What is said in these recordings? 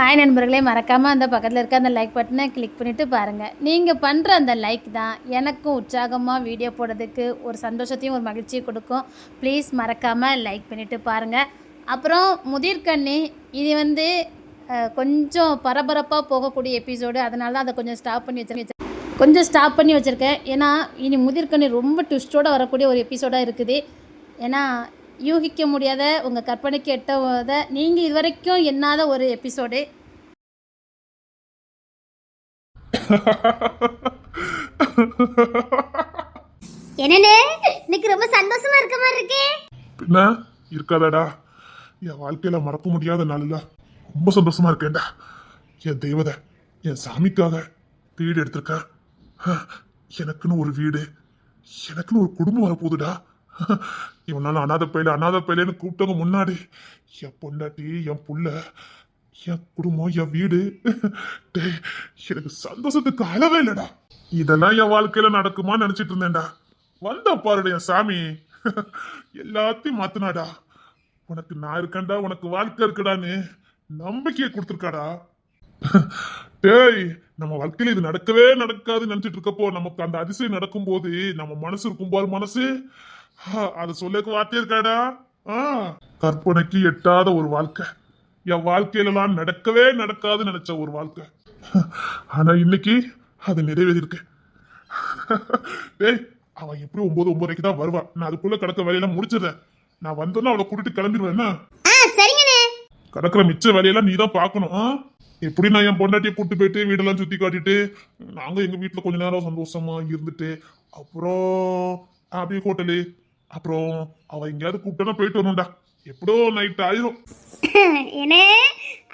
Hi நண்பர்களே, மறக்காமல் அந்த பக்கத்தில் இருக்க அந்த லைக் பட்டனை கிளிக் பண்ணிவிட்டு பாருங்கள். நீங்கள் பண்ணுற அந்த லைக் தான் எனக்கும் உற்சாகமாக வீடியோ போடுறதுக்கு ஒரு சந்தோஷத்தையும் ஒரு மகிழ்ச்சியும் கொடுக்கும். ப்ளீஸ் மறக்காமல் லைக் பண்ணிவிட்டு பாருங்கள். அப்புறம் முதிர்கண்ணி இது கொஞ்சம் பரபரப்பாக போகக்கூடிய எபிசோடு, அதனால தான் அதை கொஞ்சம் ஸ்டாப் பண்ணி வச்சுருக்கேன். ஏன்னா இனி முதிர்கண்ணி ரொம்ப ட்விஸ்டோடு வரக்கூடிய ஒரு எபிசோடாக இருக்குது. ஏன்னா யூகிக்க முடியாத, உங்கள் கற்பனைக்கு எட்டாத, நீங்கள் இதுவரைக்கும் எண்ணாத ஒரு எபிசோடு. என்னண்ணே, இன்னைக்கு ரொம்ப சந்தோஷமா இருக்க மாதிரி இருக்கே. பின்ன இருக்காதடா, என் வாழ்க்கையில மறக்க முடியாத நாள்ல ரொம்ப சந்தோஷமா இருக்கேன்டா. என் தெய்வத என் சாமிக்காக வீடு எடுத்திருக்க, எனக்குன்னு ஒரு வீடு, எனக்குன்னு ஒரு குடும்பம் வரப்போகுதுடா. இவனால அனாதை பையலேன்னு கூப்பிட்டவங்க முன்னாடி என் பொண்டாட்டி, என் புள்ள, என் குடும்பம், என் வீடு, எனக்கு சந்தோஷத்துக்கு அளவே இல்லடா. இதெல்லாம் என் வாழ்க்கையில நடக்குமா நினைச்சிட்டு இருந்தேன்டா. வந்த பாருட என் சாமி, எல்லாத்தையும் மாத்தினாடா. உனக்கு நான் இருக்கேன்டா, உனக்கு வாழ்க்கை இருக்குடான்னு நம்பிக்கையை கொடுத்துருக்காடா. டேய், நம்ம வாழ்க்கையில இது நடக்கவே நடக்காதுன்னு நினைச்சிட்டு இருக்கப்போ நமக்கு அந்த அதிசயம் நடக்கும் போது நம்ம மனசு இருக்கும் போது மனசு அதை சொல்லக்கு வார்த்தை இருக்காடா. கற்பனைக்கு எட்டாத ஒரு வாழ்க்கை, என் வாழ்க்கையிலாம் நடக்கவே நடக்காதுன்னு நினைச்ச ஒரு வாழ்க்கை. ஆனா இன்னைக்கு அது நிறைவேறிருக்கு. டேய், அவன் எப்படி 9:30 தான் வருவான். நான் அதுக்குள்ள கிடக்க வேலையெல்லாம் முடிச்சிடுறேன். நான் வந்தோன்னா அவளை கூட்டிட்டு கிளம்பிடுவேன். கிடக்குற மிச்ச வேலையெல்லாம் நீ தான் பாக்கணும். எப்படி நான் என் பொண்டாட்டியை கூட்டு போயிட்டு வீடெல்லாம் சுத்தி காட்டிட்டு நாங்க எங்க வீட்டுல கொஞ்ச நேரம் சந்தோஷமா இருந்துட்டு அப்புறம் அப்படியே ஹோட்டலு, அப்புறம் அவ எங்கேயாவது கூப்பிட்டா போயிட்டு வரணும்டா. எப்படோ நைட் ஆயிரும். என்ன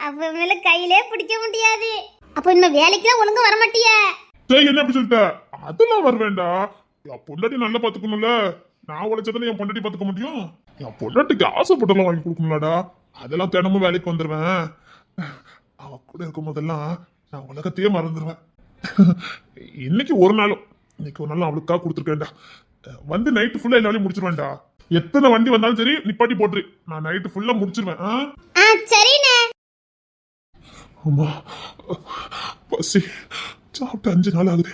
அவ மேல கையிலே பிடிக்க முடியாது. அப்ப இன்னும் வேலைக்கு ஒழுங்கா வர மாட்டியா? என்ன அப்படி சொல்லிட்ட? அதெல்லாம் வருவேண்டா. என் பொண்டாட்டி நல்லா பாத்துக்கணும்ல. நான் உழைச்சதானே என் பொண்டாட்டி பாத்துக்க முடியும். என் பொண்டாட்டிக்கு ஆசைப்பட்டெல்லாம் வாங்கி கொடுக்கணும்லடா. அதெல்லாம் தினமும் வேலைக்கு வந்துடுவேன். அவ கூட இருக்கும் போதெல்லாம் நான் உலகத்தையே மறந்துடுவேன். இன்னைக்கு ஒரு நாளும் அவளுக்காக கொடுத்துருக்கேன்டா. வந்து நைட்டு ஃபுல்லா எல்லா வேலையும் முடிச்சிருவேன்டா. எத்தனை வண்டி வந்தாலும் சரி நிப்பாட்டி போட்டுரு, நான் நைட்டு ஃபுல்லா முடிச்சிருவேன். அம்மா பசி, சாப்பிட்டு 5 நாள் ஆகுது.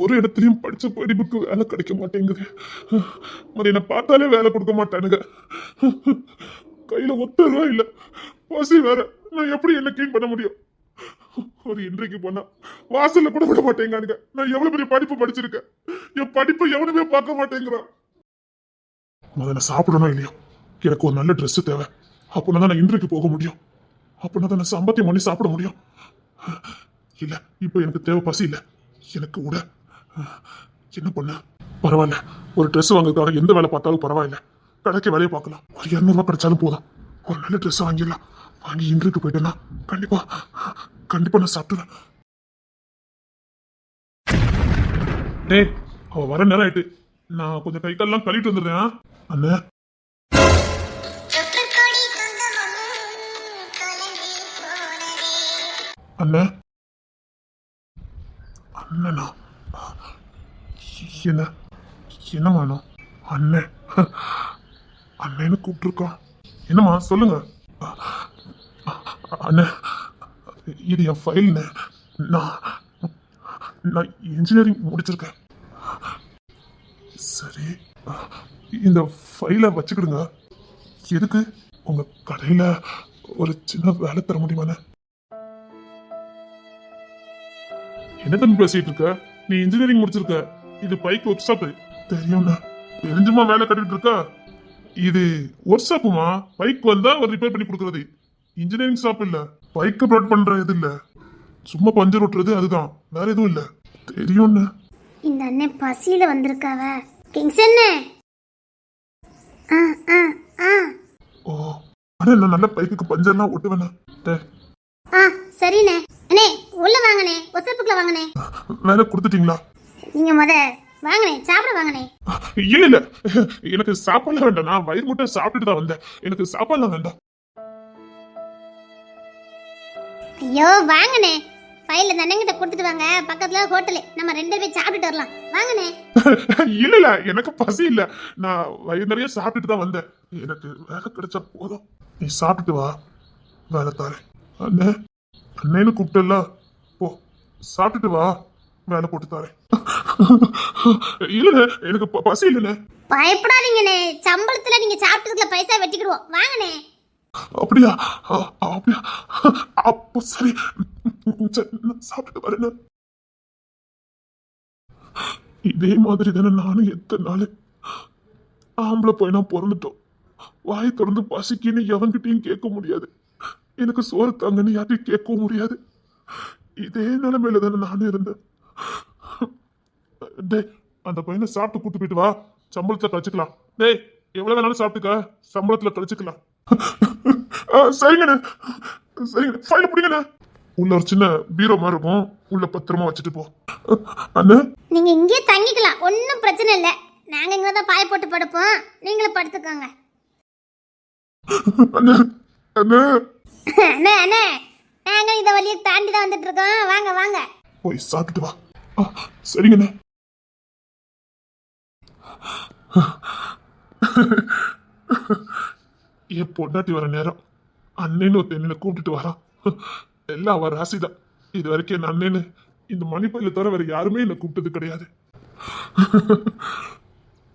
ஒரு இடத்துலயும் படிச்ச படிப்புக்கு வேலை கிடைக்க மாட்டேங்குது. என்ன பார்த்தாலே வேலை கொடுக்க மாட்டானுங்க. கையில ₹1 இல்ல, பசி வேற. நான் எப்படி என்ன கிளீன் பண்ண முடியும்? ஒரு இன்றைக்கு போனா வாசல்ல கூட விட மாட்டேங்கானுங்க. நான் எவ்வளவு பெரிய படிப்பு படிச்சிருக்கேன், என் படிப்பை எவனுமே பார்க்க மாட்டேங்கிறான். முதல்ல சாப்பிடணும் இல்லையோ, எனக்கு ஒரு நல்ல ட்ரெஸ் தேவை. அப்படின்னா தான் நான் இன்றைக்கு போக முடியும். அப்படின்னா தான் நான் சம்பாத்தியம் பண்ணி சாப்பிட முடியும். இல்ல, இப்ப எனக்கு தேவை பசி இல்ல, எனக்கு கூட என்ன பண்ண பரவாயில்ல. ஒரு ட்ரெஸ் வாங்குறதுக்காக எந்த வேலை பார்த்தாலும் பரவாயில்ல, கடைக்கு வேலையை பார்க்கலாம். ஒரு ₹200 கிடைச்சாலும் போதும். ஒரு நல்ல ட்ரெஸ் வாங்கிடலாம். வாங்கி இன்றைக்கு போயிட்டேன்னா கண்டிப்பா நான் சாப்பிட்டுறேன். டேய், அவ வர நேரம் ஆயிட்டு. நான் கொஞ்சம் கை கால்லாம் கழிட்டு வந்துடுறேன். அண்ணே, அண்ணே, அண்ணனா? என்னம்மா அண்ணன் அண்ணன்னு கூப்பிட்டுருக்கான். என்னம்மா சொல்லுங்க. அண்ணே, இது என் ஃபைல்ண்ணே. நான் இன்ஜினியரிங் முடிச்சிருக்கேன். சரி, இந்த ஃபைலை வச்சுக்கிடுங்க. எதுக்கு? உங்க கடையில ஒரு சின்ன வேலை தர முடியுமாண்ணே? என்ன தம்பி பேசிட்டு இருக்க? நீ இன்ஜினியரிங் முடிச்சிருக்க. இது பைக் ஒர்க் ஷாப். தெரியும்ண்ணா. தெரிஞ்சுமா வேலை கட்டிட்டு இருக்க? இது ஒர்க் ஷாப்புமா. பைக் வந்தா ஒரு ரிப்பேர் பண்ணி கொடுக்கறது. இன்ஜினியரிங் ஷாப் இல்ல. பைக் ப்ரொடக்ட் பண்ற இது இல்ல, சும்மா பஞ்சர் ஓட்டுறது, அதுதான், வேற எதுவும் இல்ல. தெரியும்ண்ணா. இந்த அண்ணன் பசியில வந்திருக்காவ. கிங்சன். ஓ, அண்ணே, நான் நல்ல பைக்குக்கு பஞ்சர்லாம் ஓட்டுவேண்ணா. சரிண்ணே. அண்ணே உள்ள வாங்கண்ணே, ஒசப்புக்குள்ள வாங்கண்ணே. வேலை கொடுத்துட்டீங்களா? நீங்க வாங்கண்ணே, சாப்பிட வாங்கண்ணே. இல்ல, எனக்கு சாப்பாடுலாம் வேண்டாம். நான் வயிறு முட்டை சாப்பிட்டுட்டு தான் வந்தேன். எனக்கு சாப்பாடுலாம் வேண்டாம். ஐயோ வாங்கண்ணே, ஃபைல் அந்த அண்ணங்கிட்ட கொடுத்துட்டு வாங்க. பக்கத்துல ஹோட்டலு, நம்ம 2 பேரும் சாப்பிட்டுட்டு வரலாம். வாங்கண்ணே. இல்ல, எனக்கு பசி இல்ல. நான் வயிறு நிறைய சாப்பிட்டுட்டு தான் வந்தேன். எனக்கு வேலை கிடைச்சா போதும். நீ சாப்பிட்டுட்டு வா, வேலை தாரேன். அண்ணே, அண்ணேன்னு கூப்பிட்டல, போ சாப்பிட்டுட்டு வா, வேலை போட்டு தரேன். இல்லண்ணே, எனக்கு பசி இல்லண்ணே. பயப்படாதீங்கண்ணே, சம்பளத்துல நீங்க சாப்பிட்டதுக்குள்ள பைசா வெட்டிக்கிடுவோம், வாங்கண்ணே. அப்படியா? அப்படியா? அப்போ சரி, சரி, நான் சாப்பிட்டு வரேன். இதே மாதிரி தானே நானும் எத்தனை நாள் ஆம்பளை பையனா பிறந்துட்டோம். வாய் திறந்து பசிக்குன்னு எவன்கிட்டயும் கேட்க முடியாது, எனக்கு சோறு தாங்கன்னு யார்ட்டையும் கேட்கவும் முடியாது. இதே நிலைமையில தானே நானும் இருந்தேன். டேய், அந்த பையனை சாப்பிட்டு கூட்டு போயிட்டு வா, சம்பளத்துல கழிச்சுக்கலாம். டேய், எவ்வளவு வேணாலும் சாப்பிட்டுக்க, சம்பளத்துல கழிச்சுக்கலாம். சரிங்கண்ணே, சரிங்க. ஃபைல பிடிங்கண்ணே. உள்ள ஒரு சின்ன பீரோ மாதிரி இருக்கும், உள்ள பத்திரமா வச்சுட்டு போ. அண்ணே, நீங்க இங்கே தங்கிக்கலாம், ஒன்றும் பிரச்சனை இல்லை. நாங்க இங்க தான் பாய் போட்டு படுப்போம், நீங்களும் படுத்துக்கோங்க. அண்ணே, அண்ணே. அண்ணே அண்ணே, நாங்க இந்த வழியை தாண்டி தான் வந்துட்டு இருக்கோம், வாங்க வாங்க. போய் சாப்பிட்டுட்டு வா. சரிங்கண்ணே. என் பொண்டாட்டி வர நேரம் அண்ணன்னு ஒரு தென்னில கூப்பிட்டுட்டு வரான். எல்லாம் அவ ராசிதான். இது வரைக்கும் என் அண்ணன்னு இந்த மணிப்பையில தவிர வேற யாருமே என்னை கூப்பிட்டது கிடையாது.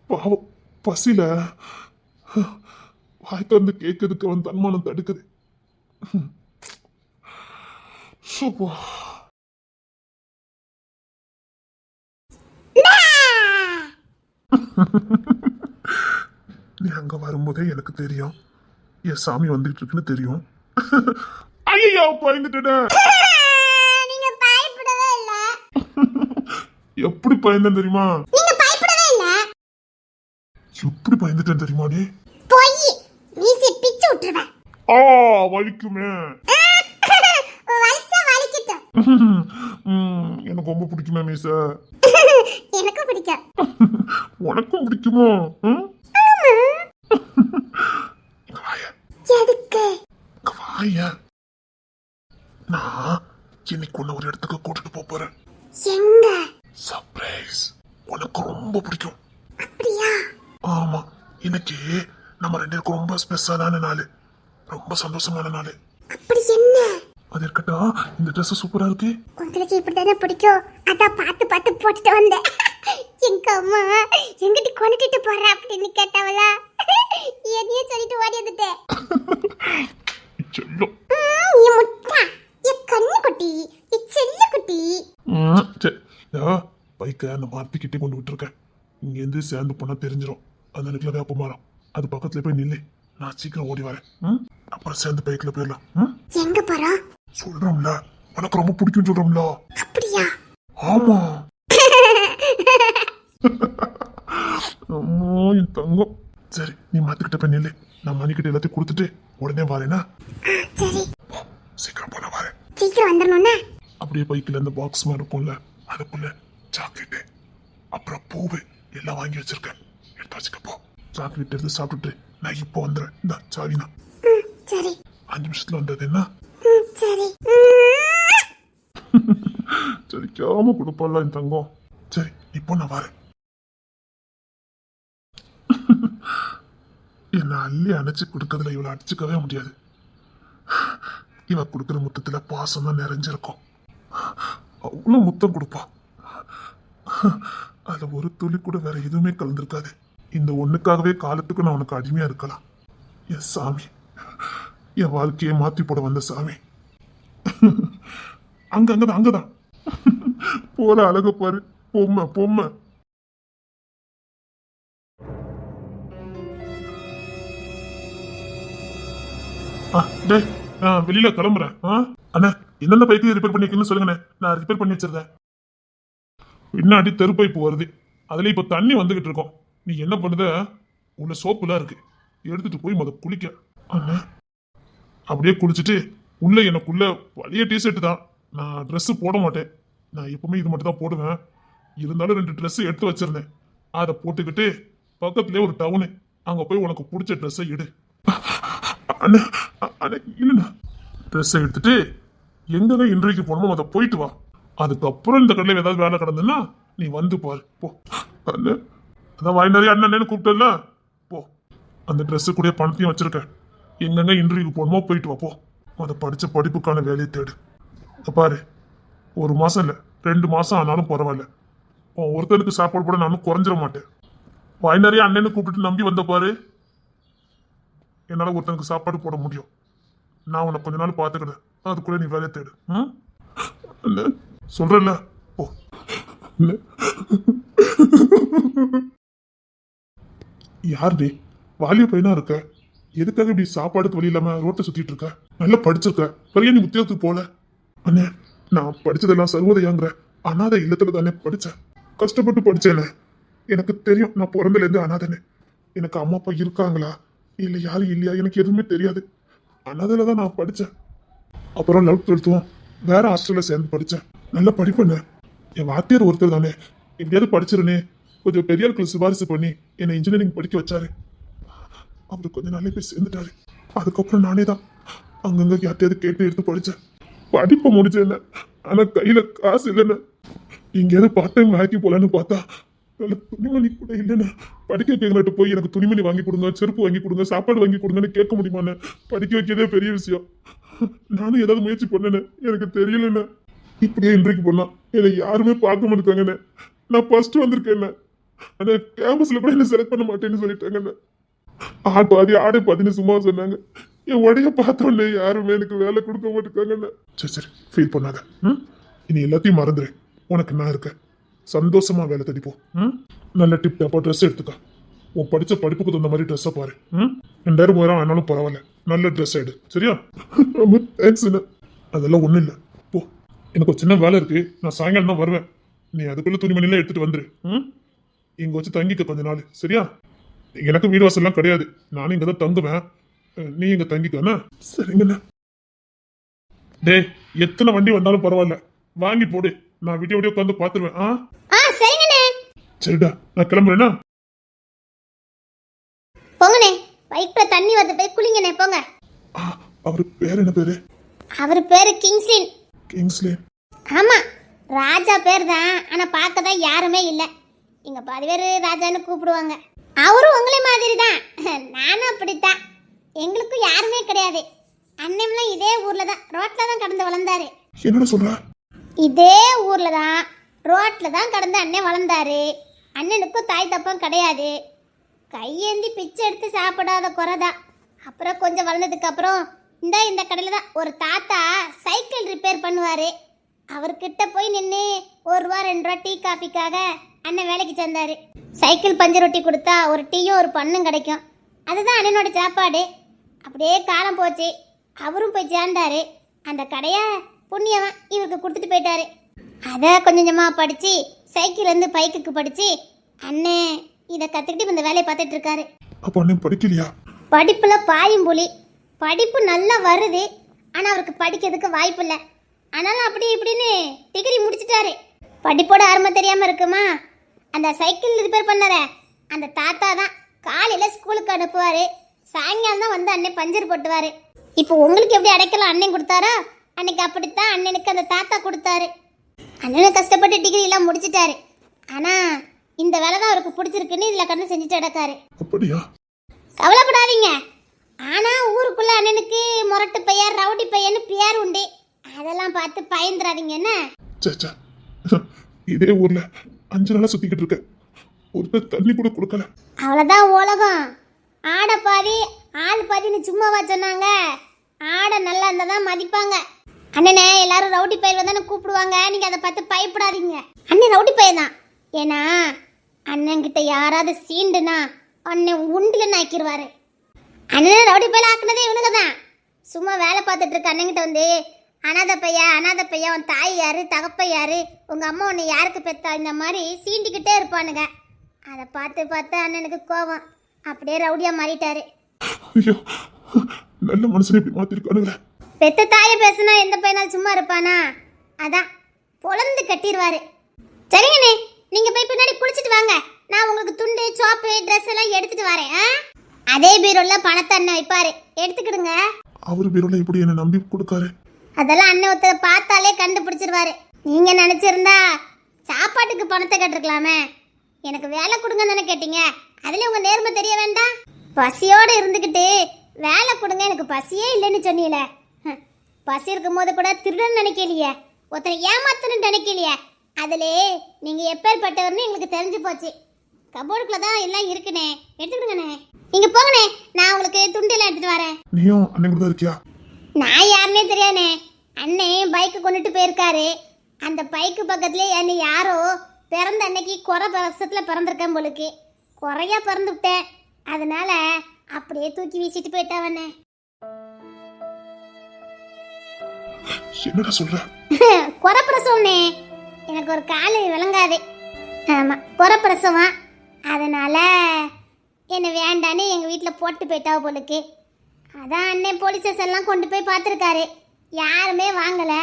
பாவம், பசியில வாய் திறந்து கேட்கறதுக்கு அவன் தன்மானம் தடுக்குது. சூப்பர். நீ அங்க வரும்போதே எனக்கு தெரியும் என் சாமி வந்துட்டு இருக்குன்னு தெரியும். ஐயோ, பயந்துட்டேன். நீங்க பயப்படவே இல்ல. எப்படி பயந்தேன் தெரியுமா? நீங்க பயப்படவே இல்ல. எப்படி பயந்துட்டேன் தெரியுமா? நீ போய் மீசி பிச்சு விட்டுருவேன். வலிக்குமே. வலிச்சா வலிக்கட்டும். எனக்கு ரொம்ப பிடிக்குமே மீச. எனக்கு பிடிக்கும். உனக்கும் பிடிக்குமோ? எதுக்கு? வாய, நான் இன்னைக்கு உன்னை ஒரு இடத்துக்கு கூட்டிட்டு போறேன். எங்க? சர்ப்ரைஸ். உனக்கு ரொம்ப பிடிக்கும். அப்படியா? ஆமா, இன்னைக்கு நம்ம ரெண்டு பேருக்கும் ரொம்ப ஸ்பெஷலான நாள், ரொம்ப சந்தோஷமான நாள். அப்படி என்ன? அது இருக்கட்டும், இந்த ட்ரெஸ் சூப்பரா இருக்கு. உங்களுக்கு இப்படிதானே பிடிக்கும், அதான் பார்த்து பார்த்து போட்டுட்டு வந்தேன். எங்க அம்மா எங்கிட்ட கொண்டுட்டு போற அப்படின்னு கேட்டவளா, என்னையே சொல்லிட்டு ஓடி வந்துட்டேன். செல்லம். நீ முட்டா, என் கண்ணு குட்டி, என் செல்ல குட்டி. சரி, பைக்கை அந்த மார்த்திக்கிட்டே கொண்டு விட்டுருக்கேன். இங்கேருந்து சேர்ந்து போனா தெரிஞ்சிடும். அந்த நிக்கல வேப்ப மரம், அது பக்கத்துல போய் நில்லு, நான் சீக்கிரம் ஓடி வரேன். அப்புறம் சேர்ந்து பைக்ல போயிடலாம். எங்க போறோம்? சொல்றோம்ல, உனக்கு ரொம்ப பிடிக்கும் சொல்றோம்ல. அப்படியா? ஆமா. அம்மா, என் தங்கம். சரி, நீ மாத்திக்கிட்ட போய் நில்லு, நான் மணிக்கிட்ட எல்லாத்தையும் கொடுத்துட்டு உடனே வரேனா? சரி, சீக்கிரம் போன வரேன். சீக்கிரம் வந்துடணும்னா? அப்படியே பைக்கில் இந்த பாக்ஸ் மாதிரி இருக்கும்ல, அதுக்குள்ள சாக்லேட்டு அப்புறம் பூவு எல்லாம் வாங்கி வச்சிருக்கேன், எடுத்து வச்சுக்கப்போ. சாக்லேட் எடுத்து சாப்பிட்டுட்டு நான் இப்போ வந்துடுறேன். இந்த சாவினா. சரி. 5 நிமிஷத்துல வந்தது என்ன? சரி. சரிக்காம கொடுப்பால என் தங்கம். சரி, இப்போ நான் வரேன். என்னை அள்ளி அணைச்சு கொடுக்கறதுல இவளை அடிச்சுக்கவே முடியாது. இவ கொடுக்குற முத்தத்துல பாசம் தான் நிறைஞ்சிருக்கும். அவ்வளவு முத்தம் கொடுப்பா, அதுல ஒரு துளி கூட வேற எதுவுமே கலந்துருக்காது. இந்த ஒண்ணுக்காகவே காலத்துக்கு நான் உனக்கு அடிமையா இருக்கலாம். என் சாமி, என் வாழ்க்கையை மாத்தி போட வந்த சாமி. அங்கதான் போற அழக பாரு. பொம்மை பொம்மை. டேய், நான் வெளியில கிளம்புறேன். அண்ணா, என்னென்ன பைக்கு ரிப்பேர் பண்ணிக்கணும்னு சொல்லுங்கண்ணே, நான் ரிப்பேர் பண்ணி வச்சிருந்தேன். பின்னாடி தெரு பைப்பு வருது, அதுல இப்ப தண்ணி வந்துகிட்டு இருக்கோம். நீ என்ன பண்ணுத, உள்ள சோப்புலாம் இருக்கு, எடுத்துட்டு போய் முத குளிக்க. அண்ணா, அப்படியே குளிச்சுட்டு உள்ள எனக்குள்ள பழைய டிஷர்ட் தான், நான் ட்ரெஸ் போட மாட்டேன். நான் எப்பவுமே இது மட்டும் தான் போடுவேன். இருந்தாலும் 2 ட்ரெஸ் எடுத்து வச்சிருந்தேன், அதை போட்டுக்கிட்டு பக்கத்துலேயே ஒரு டவுனு, அங்க போய் உனக்கு பிடிச்ச ட்ரெஸ்ஸை எடு. அண்ணா, அண்ணா, இல்லைண்ணா, ட்ரெஸ்ஸை எடுத்துட்டு எங்க இன்றைக்கு போனோமோ அதை போயிட்டு வா. அதுக்கப்புறம் இந்த கடையில் ஏதாவது வேலை கிடந்துன்னா நீ வந்து பாரு. போ. அண்ணா, அதான் வாய் நிறைய அண்ணன்னு கூப்பிட்டல, போ. அந்த ட்ரெஸ்ஸு கூட பணத்தையும் வச்சிருக்கேன், எங்கெங்க இன்டர்வியூக்கு போகணுமோ போயிட்டு வா. போ, அதை படித்த படிப்புக்கான வேலையை தேடு. பாரு, ஒரு மாசம் இல்ல 2 மாசம் ஆனாலும் பரவாயில்ல, உன் ஒருத்தனுக்கு சாப்பாடு போட நானும் குறைஞ்சிட மாட்டேன். வாய் நிறைய அண்ணன்னு கூப்பிட்டு நம்பி வந்த பாரு, என்னால ஒருத்தனுக்கு சாப்பாடு போட முடியும். நான் உன்னை கொஞ்ச நாள் பாத்துக்கிறேன், அதுக்குள்ள நீ வேலையை தேடு. அண்ணே, சொல்றேன்ல ஓ. அண்ணே. யாருடி வாலிய பையனா இருக்க? எதுக்காக இப்படி சாப்பாடுக்கு வழி இல்லாம ரோட்டை சுத்திட்டு இருக்க? நல்லா படிச்சிருக்க, பெரிய நீ உத்தியோகத்துக்கு போல. அண்ணே, நான் படிச்சதெல்லாம் சர்வோதயாங்கிற அனாதை இல்லத்துல தானே படிச்சேன். கஷ்டப்பட்டு படிச்சேனே. எனக்கு தெரியும் நான் பிறந்தல இருந்து அனாதைன்னு. எனக்கு அம்மா அப்பா இருக்காங்களா இல்ல யாரும் இல்லையா எனக்கு எதுவுமே தெரியாது. அனாதையில தான் நான் படிச்சேன். அப்புறம் 11th 12th வேற ஹாஸ்டல்ல சேர்ந்து படிச்சேன். நல்லா படிப்பேன். என் வாத்தியார் ஒருத்தர் தானே எப்படியாவது படிச்சிருனே கொஞ்சம் பெரிய ஆட்கள் சிபாரிசு பண்ணி என்னை இன்ஜினியரிங் படிக்க வச்சாரு. அவரு கொஞ்ச நாளே போய் சேர்ந்துட்டாரு. அதுக்கப்புறம் நானே தான் அங்கங்க யார்ட்டையாவது கேட்டு எடுத்து படிச்சேன். படிப்பை முடிச்சேன், ஆனா கையில காசு இல்லைன்னு. எங்கேயாவது பார்ட் டைம் வேலைக்கு போலான்னு பார்த்தா நல்ல துணிமணி கூட இல்லைன்னு. படிக்க வைக்கிறவங்கள்ட்ட போய் எனக்கு துணிமணி வாங்கி கொடுங்க, செருப்பு வாங்கி கொடுங்க, சாப்பாடு வாங்கி கொடுங்கன்னு கேட்க முடியுமான்னு. படிக்க வைக்கிறதே பெரிய விஷயம். நானும் ஏதாவது முயற்சி பண்ணேன்னு எனக்கு தெரியலன்னு. இப்படியே இன்றைக்கு பண்ணா என்னை யாருமே பார்க்க மாட்டாங்கன்னு. நான் ஃபர்ஸ்ட் வந்திருக்கேன், ஆனா கேம்பஸ்ல கூட என்ன செலக்ட் பண்ண மாட்டேன்னு சொல்லிட்டாங்கன்னு. ஆள் பாதி ஆடை பாதின்னு சும்மா சொன்னாங்க. என் உடைய பார்த்தோன்னே யாருமே எனக்கு வேலை கொடுக்க மாட்டேங்காங்கன்னு. சரி சரி, ஃபீல் பண்ணாத. இனி எல்லாத்தையும் மறந்துடு. உனக்கு நான் இருக்கேன், சந்தோஷமா வேலை தேடிப்போம். நல்ல டிப் டாப்பா ட்ரெஸ் எடுத்துக்க. உன் படிச்ச படிப்புக்கு தகுந்த மாதிரி ட்ரெஸ்ஸை பாரு. 2000 3000 ஆனாலும் பரவாயில்ல, நல்ல ட்ரெஸ் எடு, சரியா? ரொம்ப தேங்க்ஸ். அதெல்லாம் ஒண்ணும் இல்லை, போ. எனக்கு ஒரு சின்ன வேலை இருக்கு, நான் சாயங்காலம் தான் வருவேன். நீ அதுக்குள்ள துணிமணிலாம் எடுத்துட்டு வந்துரு. இங்க வச்சு தங்கிக்க கொஞ்ச நாள், சரியா? எனக்கு வீடு வாசல்லாம் கிடையாது, நானும் இங்க தான் தங்குவேன். நீ இங்க தங்கிக்கண்ணா. சரிங்கண்ணா. டேய், எத்தனை வண்டி வந்தாலும் பரவாயில்ல, வாங்கி போடு. நான் விடிய விடிய உட்காந்து பாத்துருவேன். சரிங்கண்ணே. சரிடா, நான் கிளம்புறேன்னா. போங்கண்ணே, பைப்ல தண்ணி வந்து போய் குளிங்கண்ணே, போங்க. அவரு பேர் என்ன பேரு? அவர் பேரு கிங்ஸ்லின். கிங்ஸ்லேன். ஆமா, ராஜா பேர் தான், ஆனா பார்க்க தான் யாருமே இல்ல. இங்க பாதி பேர் ராஜான்னு கூப்பிடுவாங்க. அவரும் உங்களே மாதிரி தான், நானும் அப்படித்தான். எங்களுக்கும் யாருமே கிடையாது. அண்ணன்லாம் இதே ஊர்ல தான், ரோட்ல தான் கடந்து வளர்ந்தாரு. என்னடா சொல்ற? இதே ஊர்ல தான், ரோட்ல தான் கடந்து அண்ணன் வளர்ந்தாரு. அண்ணனுக்கும் தாய் தப்பம் கிடையாது. கையேந்தி பிச்சை எடுத்து சாப்பிடாத குறைதான். அப்புறம் கொஞ்சம் வளர்ந்ததுக்கு அப்புறம் இந்த கடையில் தான் ஒரு தாத்தா சைக்கிள் ரிப்பேர் பண்ணுவார். அவர்கிட்ட போய் நின்று 1 ரூபா 2 ரூபா டீ காஃபிக்காக அண்ணன் வேலைக்கு சேர்ந்தாரு. சைக்கிள் பஞ்சர் ஒட்டி கொடுத்தா ஒரு டீயும் ஒரு பண்ணும் கிடைக்கும். அதுதான் அண்ணனோட சாப்பாடு. அப்படியே காலம் போச்சு, அவரும் போய் சேர்ந்தாரு. அந்த கடையை புண்ணியவன் இவருக்கு கொடுத்துட்டு போயிட்டாரு. அதை கொஞ்சம் கொஞ்சமாக படித்து சைக்கிள்லேருந்து பைக்குக்கு படித்து அண்ணன் இதை கற்றுக்கிட்டு இந்த வேலையை பார்த்துட்டு இருக்காரு. அப்போ அண்ணன் படிக்கலையா? படிப்புல பாயும் புலி. படிப்பு நல்லா வருது, ஆனால் அவருக்கு படிக்கிறதுக்கு வாய்ப்பு இல்லை. ஆனாலும் அப்படி இப்படின்னு டிகிரி முடிச்சிட்டாரு. படிப்போட அருமை தெரியாமல் இருக்குமா? அந்த சைக்கிள் ரிப்பேர் பண்ணார அந்த தாத்தா தான் காலையில் ஸ்கூலுக்கு அனுப்புவார், சாயங்காலம் தான் வந்து அண்ணன் பஞ்சர் போட்டுவார். இப்போ உங்களுக்கு எப்படி அடைக்கலாம் அண்ணன் கொடுத்தாரோ அன்னைக்கு அப்படித்தான் அண்ணனுக்கு அந்த தாத்தா கொடுத்தாரு. அண்ணனும் கஷ்டப்பட்டு டிகிரி எல்லாம் முடிச்சிட்டாரு. ஆனால் இந்த வேலை தான் அவருக்கு பிடிச்சிருக்குன்னு இதில் கடந்து செஞ்சுட்டு கிடக்காரு. அப்படியா? கவலைப்படாதீங்க. ஆனால் ஊருக்குள்ள அண்ணனுக்கு முரட்டு பையன் ரவுடி பையன்னு பேர் உண்டு. அதெல்லாம் பார்த்து பயந்துடாதீங்க. என்ன சேச்சா, இதே ஊர்ல 5 நாளா சுத்திக்கிட்டு இருக்க, ஒருத்தர் தண்ணி கூட கொடுக்கல. அவ்வளோதான் உலகம். ஆடை பாதி ஆள் பாதின்னு சும்மாவா சொன்னாங்க? ஆடை நல்லா இருந்தால் தான் மதிப்பாங்க. அண்ணனே எல்லாரும் ரவுடி பையன் தானே கூப்பிடுவாங்க, நீங்கள் அதை பார்த்து பயப்படாதீங்க. அண்ணன் ரவுடி பையன் தான். ஏன்னா அண்ணன்கிட்ட யாராவது சீண்டுனா அண்ணன் உண்டில் ஆக்கிடுவாரு. அண்ணன் ரவுடி பையன் ஆக்குனதே இவனுங்க தான். சும்மா வேலை பார்த்துட்டு இருக்க அண்ணன்கிட்ட வந்து அனாதை பையன் உன் தாய் யாரு, தகப்ப யாரு, உங்கள் அம்மா உன்னை யாருக்கு பெத்தா, இந்த மாதிரி சீண்டிக்கிட்டே இருப்பானுங்க. அதை பார்த்து பார்த்து அண்ணனுக்கு கோபம், அப்படியே ரவுடியாக மாறிட்டாரு. ஐயோ, நல்ல மனுஷனை இப்படி மாத்திருக்கானுங்களே. பெத்த தாயை பேசுனா எந்த பையனால் சும்மா இருப்பானா? அதான் பொழந்து கட்டிடுவாரு. சரிங்கண்ணே, நீங்கள் போய் பின்னாடி குளிச்சுட்டு வாங்க. நான் உங்களுக்கு துண்டு சோப்பு ட்ரெஸ் எல்லாம் எடுத்துட்டு வரேன். அதே பீரோல பணத்தை அண்ணன் வைப்பாரு, எடுத்துக்கிடுங்க. அவரு பீரோல எப்படி என்ன நம்பி கொடுக்காரு? அதெல்லாம் அண்ணன் ஒருத்தரை பார்த்தாலே கண்டுபிடிச்சிருவாரு. நீங்க நினைச்சிருந்தா சாப்பாட்டுக்கு பணத்தை கேட்டிருக்கலாமே. எனக்கு வேலை கொடுங்கன்னு தானே கேட்டீங்க, அதுல உங்க நேர்மை தெரிய வேண்டாம். பசியோடு இருந்துக்கிட்டு வேலை கொடுங்க, எனக்கு பசியே இல்லைன்னு சொன்னீங்களே. பசி இருக்கும் போது கூட திருடன் நினைக்கலையே, ஒருத்தனை ஏமாத்தணும்னு நினைக்கலையே. அதிலே நீங்க எப்பேற்பட்டவர்னு எங்களுக்கு தெரிஞ்சு போச்சு. கபோர்டுக்குள்ள தான் எல்லாம் இருக்குனே, எடுத்துக்கிடுங்கண்ணே. நீங்க போங்கண்ணே, நான் உங்களுக்கு துண்டெல்லாம் எடுத்துட்டு வரேன். நீயும் அண்ணன் கூட தான் இருக்கியா? நான் யாருன்னே தெரியாதுண்ணே. அண்ணே பைக்கு கொண்டுட்டு போயிருக்காரு. அந்த பைக்கு பக்கத்துலேயே என்னை யாரோ பிறந்த அன்னைக்கு குறை வருஷத்தில் பிறந்திருக்கேன் போலுக்கு. குறையா பிறந்து விட்டேன், அதனால அப்படியே தூக்கி வீசிட்டு போயிட்டாவண்ணே. என்னடா சொல்ற? குறை பிரசவம்னே, எனக்கு ஒரு காலு விளங்காது. ஆமாம், குறை பிரசவம். அதனால என்னை வேண்டான்னு எங்கள் வீட்டில் போட்டு போயிட்டாவ போலுக்கு. அதான் அண்ணன் போலீஸ் எல்லாம் கொண்டு போய் பார்த்துருக்காரு, யாருமே வாங்கலை.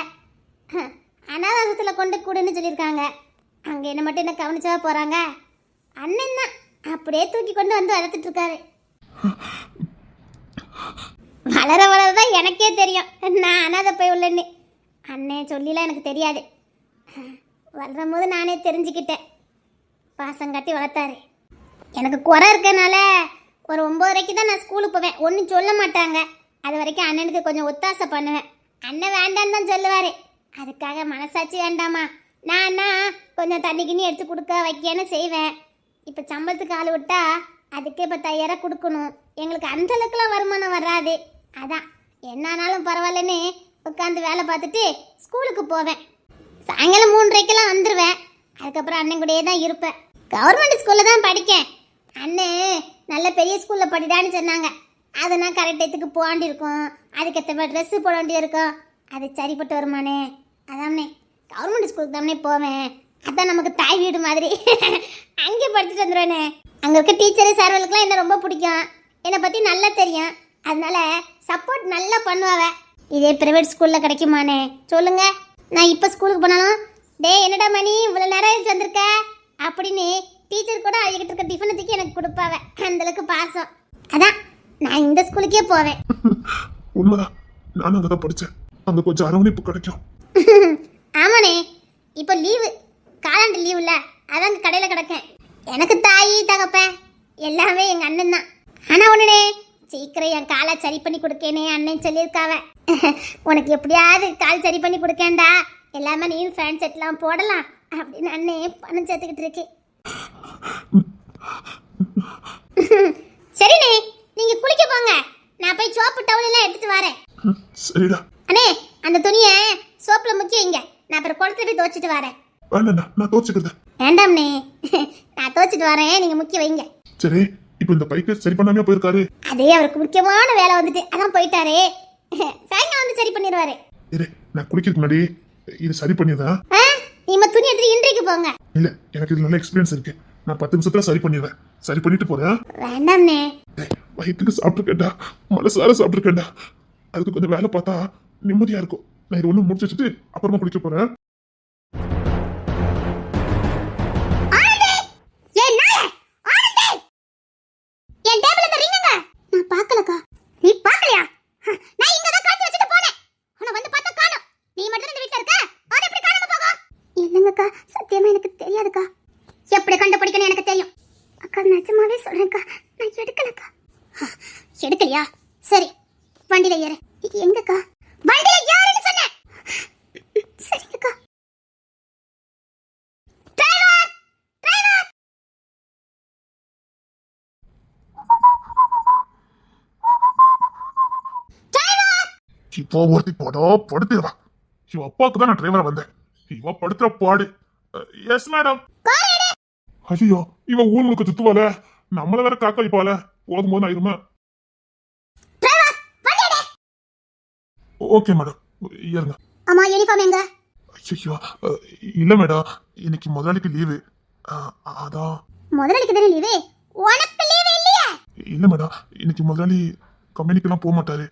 அனாதாசத்தில் கொண்டு கூடுன்னு சொல்லியிருக்காங்க. அங்கே என்ன மட்டும் என்ன கவனிச்சா போகிறாங்க. அண்ணன் தான் அப்படியே தூக்கி கொண்டு வந்து வளர்த்துட்டு இருக்காரு. வளர வளரதான் எனக்கே தெரியும் நான் அனாதை போய் உள்ளேன்னு. அண்ணன் சொல்லிலாம் எனக்கு தெரியாது. வளரும் போது நானே தெரிஞ்சுக்கிட்டேன். பாசம் காட்டி வளர்த்தாரு. எனக்கு குறை இருக்கனால ஒரு 9:30 தான் நான் ஸ்கூலுக்கு போவேன். ஒன்றும் சொல்ல மாட்டாங்க. அது வரைக்கும் அண்ணனுக்கு கொஞ்சம் ஒத்தாசை பண்ணுவேன். அண்ணன் வேண்டான்னு தான் சொல்லுவார். அதுக்காக மனசாட்சி வேண்டாமா, நான் கொஞ்சம் தண்ணி கிண்ணி எடுத்து கொடுக்க வைக்கன்னு செய்வேன். இப்போ சம்பளத்துக்கு ஆள் விட்டா அதுக்கே 10,000 கொடுக்கணும். எங்களுக்கு அந்த அளவுக்குலாம் வருமானம் வராது. அதான் என்னானாலும் பரவாயில்லன்னு உட்காந்து வேலை பார்த்துட்டு ஸ்கூலுக்கு போவேன். சாயங்காலம் 3:30 வந்துடுவேன். அதுக்கப்புறம் அண்ணன் கூடயே தான் இருப்பேன். கவர்மெண்ட் ஸ்கூலில் தான் படிக்கேன். அண்ணன் நல்ல பெரிய ஸ்கூலில் படிடான்னு சொன்னாங்க. அதை நான் கரெக்ட் டயத்துக்கு போகாண்டி இருக்கும், அதுக்கேற்ற மாதிரி ட்ரெஸ்ஸு போட வேண்டியிருக்கும். அது சரிப்பட்டு வருமானே, அதாம்னே கவர்மெண்ட் ஸ்கூலுக்கு தானே போவேன். அதான் நமக்கு தாய் வீடு மாதிரி. அங்கே படிச்சுட்டு வந்துடுவேனே. அங்கே இருக்க டீச்சரு சார்களுக்கெல்லாம் என்ன ரொம்ப பிடிக்கும். என்னை பற்றி நல்லா தெரியும், அதனால சப்போர்ட் நல்லா பண்ணுவாவ. இதே ப்ரைவேட் ஸ்கூலில் கிடைக்குமானே சொல்லுங்க? நான் இப்போ ஸ்கூலுக்கு போனாலும் டே என்னடா மணி இவ்வளோ நேரம் ஆயிடுச்சு வந்திருக்க அப்படின்னு டீச்சர் கூட அவகிட்ட இருக்க டிஃபனை தூக்கி எனக்கு கொடுப்பாவ. அந்தளவுக்கு பாசம். அதான் நான் இந்த ஸ்கூலுக்கே போவேன். உண்மைதான், நானும் அங்கே தான் படித்தேன். அங்கே கொஞ்சம் அரவணைப்பு கிடைக்கும். ஆமாண்ணே, இப்போ லீவு, காலாண்டு லீவுல அதான் கடையில் கிடக்கேன். எனக்கு தாய் தகப்பேன் எல்லாமே எங்கள் அண்ணன் தான். ஆனால் ஒன்றுனே, சீக்கிரம் என் காலை சரி பண்ணி கொடுக்கேனே அண்ணன் சொல்லியிருக்காவ. உனக்கு எப்படியாவது கால் சரி பண்ணி கொடுக்கேன்டா, எல்லாமே நீ ஃபேன் செட்லாம் போடலாம் அப்படின்னு அண்ணே பணம் சேர்த்துக்கிட்டு இருக்கு. சரிண்ணே, நீங்க குளிக்க போங்க, நான் போய் சோப்பு டவுல் எல்லாம் எடுத்துட்டு வரேன். சரிடா. அண்ணே, அந்த துணியை சோப்புல முக்கி வைங்க, நான் அப்புறம் குளத்துல போய் துவைச்சிட்டு வரேன். வேண்டாண்ணா, நான் துவைச்சுக்கிறேன். வேண்டாம்ண்ணே, நான் துவைச்சிட்டு வரேன், நீங்க முக்கி வைங்க. சரி, இப்போ இந்த பைக்கு சரி பண்ணாமே போயிருக்காரு. அதே அவருக்கு முக்கியமான வேலை வந்துட்டு அதான் போயிட்டாரே. சாயங்காலம் வந்து சரி பண்ணிடுவாரு. இரு, நான் குளிக்கிறதுக்கு முன்னாடி இது சரி பண்ணிடுறேன். நீங்க துணி எடுத்து இன்றைக்கு போங்க. இல்ல, எனக்கு இது நல்ல எக்ஸ்பீரியன்ஸ் இருக்கு. நான் 10 நிமிஷத்துல சரி பண்ணிடுவேன். சரி பண்ணிட்டு போறேன். வேண்டாம்ண்ணே. வயிற்றுக்கு சாப்பிட்டுருக்கேன்டா, மனசார சாப்பிட்டுருக்கேன்டா. அதுக்கு கொஞ்சம் வேலை பார்த்தா நிம்மதியா இருக்கும். நான் இது ஒண்ணு முடிச்சு வச்சுட்டு அப்புறமா குளிக்க போறேன். நான் பார்க்கலக்கா. நீ பார்க்கலையா? நான் இங்க தான் காத்து வச்சிட்டு போனேன். ஆனா வந்து பார்த்தா காணோம். நீ மட்டும் இந்த வீட்ல இருக்க, அது எப்படி காணாம போகும்? இல்லங்கக்கா, சத்தியமா எனக்கு தெரியாதுக்கா. எப்படி கண்டுபிடிக்கணும் எனக்கு தெரியும். அக்கா நிஜமாவே சொல்றேன்க்கா, நான் எடுக்கலக்கா. எடுக்கலையா? சரி, வண்டியில ஏறு. எங்கக்கா? வண்டியில ஏறுன்னு சொன்னேன். சரிங்கக்கா. Driver, driver. இப்போ ஒருத்தி போடோ படுத்துவா. இவ அப்பாவுக்கு தான் நான் டிரைவரா வந்தேன். இவ படுத்துற பாடு. Yes madam. ஐயோ, இவ ஊர் முழுக்க சுத்துவால, நம்மள வேற காக்க வைப்பால. போதும் போது ஆயிருமா? ஓகே மேடம், ஏறுங்க. அம்மா யூனிஃபார்ம் எங்க? ஐயோ, இல்ல மேடம், இன்னைக்கு முதலாளிக்கு லீவு. அதான். முதலாளிக்கு தானே லீவு, உனக்கு லீவு இல்லையா? இல்ல மேடம், இன்னைக்கு முதலாளி கம்பெனிக்கெல்லாம் போக மாட்டாரு.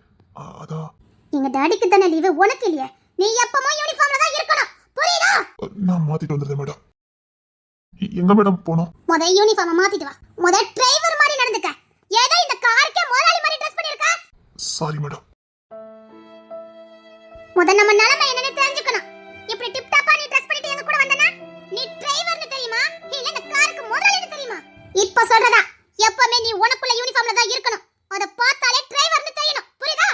அதான். எங்க டாடிக்கு தானே லீவு, உனக்கு இல்லையா? நீ எப்பவும் யூனிஃபார்ம்ல தான் இருக்கணும், புரியுதா? நான் மாத்திட்டு வந்துடுறேன் மேடம். எங்க மேடம் போனோம்? முத யூனிஃபார்ம் மாத்திட்டு வா. முத டிரைவர் மாதிரி நடந்துக்க. ஏதோ இந்த கார்க்கே முதலாளி மாதிரி ட்ரெஸ் பண்ணிருக்க. Sorry madam. முத நம்ம நிலைமை என்னன்னு தெரிஞ்சுக்கணும். இப்படி டிப் டாப்பா நீ ட்ரெஸ் பண்ணிட்டு எங்க கூட வந்தனா, நீ டிரைவர்னு தெரியுமா இல்ல இந்த காருக்கு முதலாளின்னு தெரியுமா? இப்ப சொல்றதா, எப்பவுமே நீ உனக்குள்ள யூனிஃபார்ம்ல தான் இருக்கணும். அத பார்த்தாலே டிரைவர்னு தெரியணும், புரியுதா?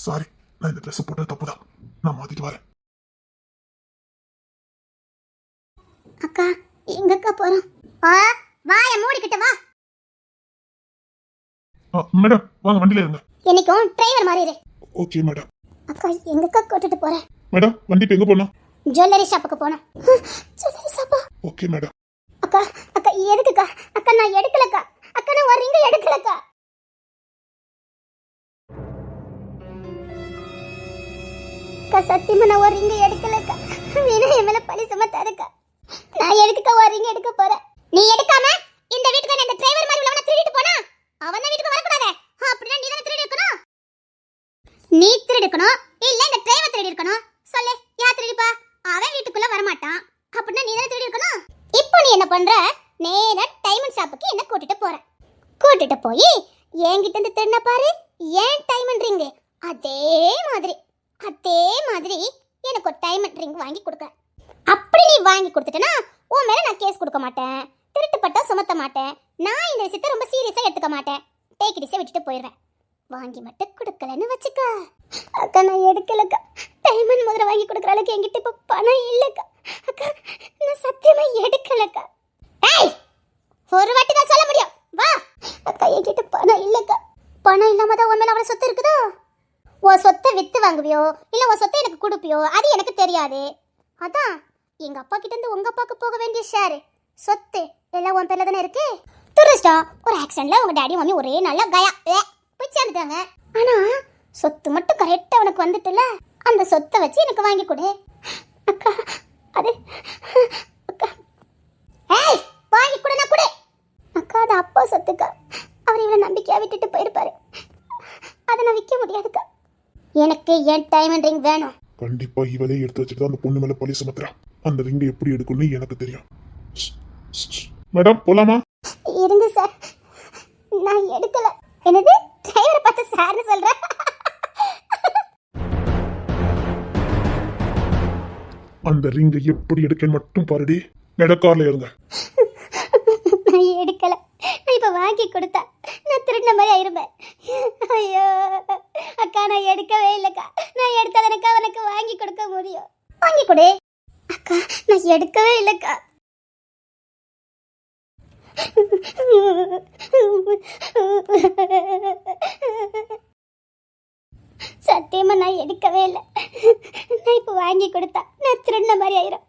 சாரி, நான் இந்த ட்ரெஸ் போட்டது தப்புதான். நான் மாத்திட்டு வரேன். அக்கா எங்கக்கா போறோம்? வாய மூடிக்கிட்ட வா. மேடம் வாங்க, வண்டியில இருங்க. என்னைக்கும் டிரைவர் மாதிரி இரு. Okay madam. அக்கா எங்கக்கா கூட்டிட்டு போற? மேடம் வண்டி இப்ப எங்க போனோம்? ஜுவல்லரி ஷாப்புக்கு போனோம். ஜுவல்லரி ஷாப்பா? Okay madam. அக்கா அக்கா எதுக்குக்கா? அக்கா நான் எடுக்கலக்கா. அக்கா நான் ஒரு ரிங் எடுக்கலக்கா. அக்கா சத்தியமா நான் ஒரு ரிங் எடுக்கலக்கா. வீணா என் மேல பழி சுமத்தாதக்கா. நான் எதுக்குக்கா ஒரு ரிங் எடுக்க போறேன்? நீ எடுக்காம இந்த வீட்டுக்கு இந்த டிரைவர் மாதிரி உள்ளவன திருடிட்டு போனா அவன் தான் வீட்டுக்கு வரக்கூடாது. அப்படினா நீ தான திருடி இருக்கணும். நீ திருடி இருக்கணும் இல்ல இந்த டிரைவர் திருடி இருக்கணும். சொல்லு, யார் திருடிப்பா? அவன் வீட்டுக்குள்ள வர மாட்டான். அப்படினா நீ தான திருடி இருக்கணும். இப்போ நீ என்ன பண்ற? நேரா டைமண்ட் ஷாப்புக்கு என்ன கூட்டிட்டு போற. கூட்டிட்டு போய் என்கிட்ட இருந்து திருடின பாரு, ஏன் டைமண்ட் ரிங் அதே மாதிரி எனக்கு ஒரு டைமண்ட் ரிங் வாங்கி கொடுக்க. அப்படி நீ வாங்கி கொடுத்துட்டனா உன் மேல நான் கேஸ் கொடுக்க மாட்டேன், திருட்டுப்பட்டா சுமத்த மாட்டேன். நான் இந்த விஷயத்தை ரொம்ப சீரியஸா எடுத்துக்க மாட்டேன். டேக் இட் விட்டுட்டு போயிடுவேன். வாங்கி மட்டும் கொடுக்கலன்னு வச்சுக்க. அக்கா நான் எடுக்கலக்கா. டைமண்ட் முதல்ல வாங்கி கொடுக்குற அளவுக்கு என்கிட்ட இப்போ பணம் இல்லைக்கா. அக்கா நான் சத்தியமா எடுக்கலக்கா. ஏய், ஒரு வாட்டி தான் சொல்ல முடியும். வா. அக்கா என்கிட்ட பணம் இல்லைக்கா. பணம் இல்லாம தான் உன் மேல அவ்வளோ சொத்து இருக்குதோ? உன் சொத்தை வித்து வாங்குவியோ இல்லை உன் சொத்தை எனக்கு கொடுப்பியோ அது எனக்கு தெரியாது. அதான் எங்க அப்பா கிட்ட இருந்து உங்க அப்பாவுக்கு போக வேண்டிய ஷேர் சொத்து எல்லாம் உன் பேர்ல தானே இருக்கு. துரஸ்டா ஒரு ஆக்சிடென்ட்ல உங்க டாடி மம்மி ஒரே நல்ல கயா போய் சேர்ந்துட்டாங்க. ஆனா சொத்து மட்டும் கரெக்டா உனக்கு வந்துட்டுல, அந்த சொத்தை வச்சு எனக்கு வாங்கி கொடு. அக்கா அது அக்கா ஏய் வாங்கி கொடுனா கொடு. அக்கா அது அப்பா சொத்துக்கா. அவர் இவ்வளவு நம்பிக்கையா விட்டுட்டு போயிருப்பாரு. அதை நான் விற்க முடியாதுக்கா. எனக்கு என் டைமண்ட் ரிங் வேணும். கண்டிப்பா இவளே எடுத்து வச்சுட்டு அந்த பொண்ணு மேல பழி சுமத்துறா. அந்த ரிங்கை எப்படி எடுக்கணும்னு எனக்கு தெரியும். மேடம் போலாமா? இருங்க சார், நான் எடுக்கல. என்னது டிரைவரை பார்த்து சார்னு சொல்றேன்? அந்த ரிங்கை எப்படி எடுக்கன்னு மட்டும் பாருடி. நடக்கார்ல இருங்க. நான் எடுக்கல. நான் இப்ப வாங்கி கொடுத்தா நான் திருடின மாதிரி ஆயிருப்பேன். ஐயோ அக்கா நான் எடுக்கவே இல்லைக்கா. நான் எடுத்ததனக்கா அவனுக்கு வாங்கி கொடுக்க முடியும். வாங்கி கொடு. அக்கா நான் எடுக்கவே இல்லைக்கா. சத்தியமா நான் எடுக்கவே இல்லை. நான் இப்ப வாங்கி கொடுத்தா நான் திருடின மாதிரி ஆயிரும்.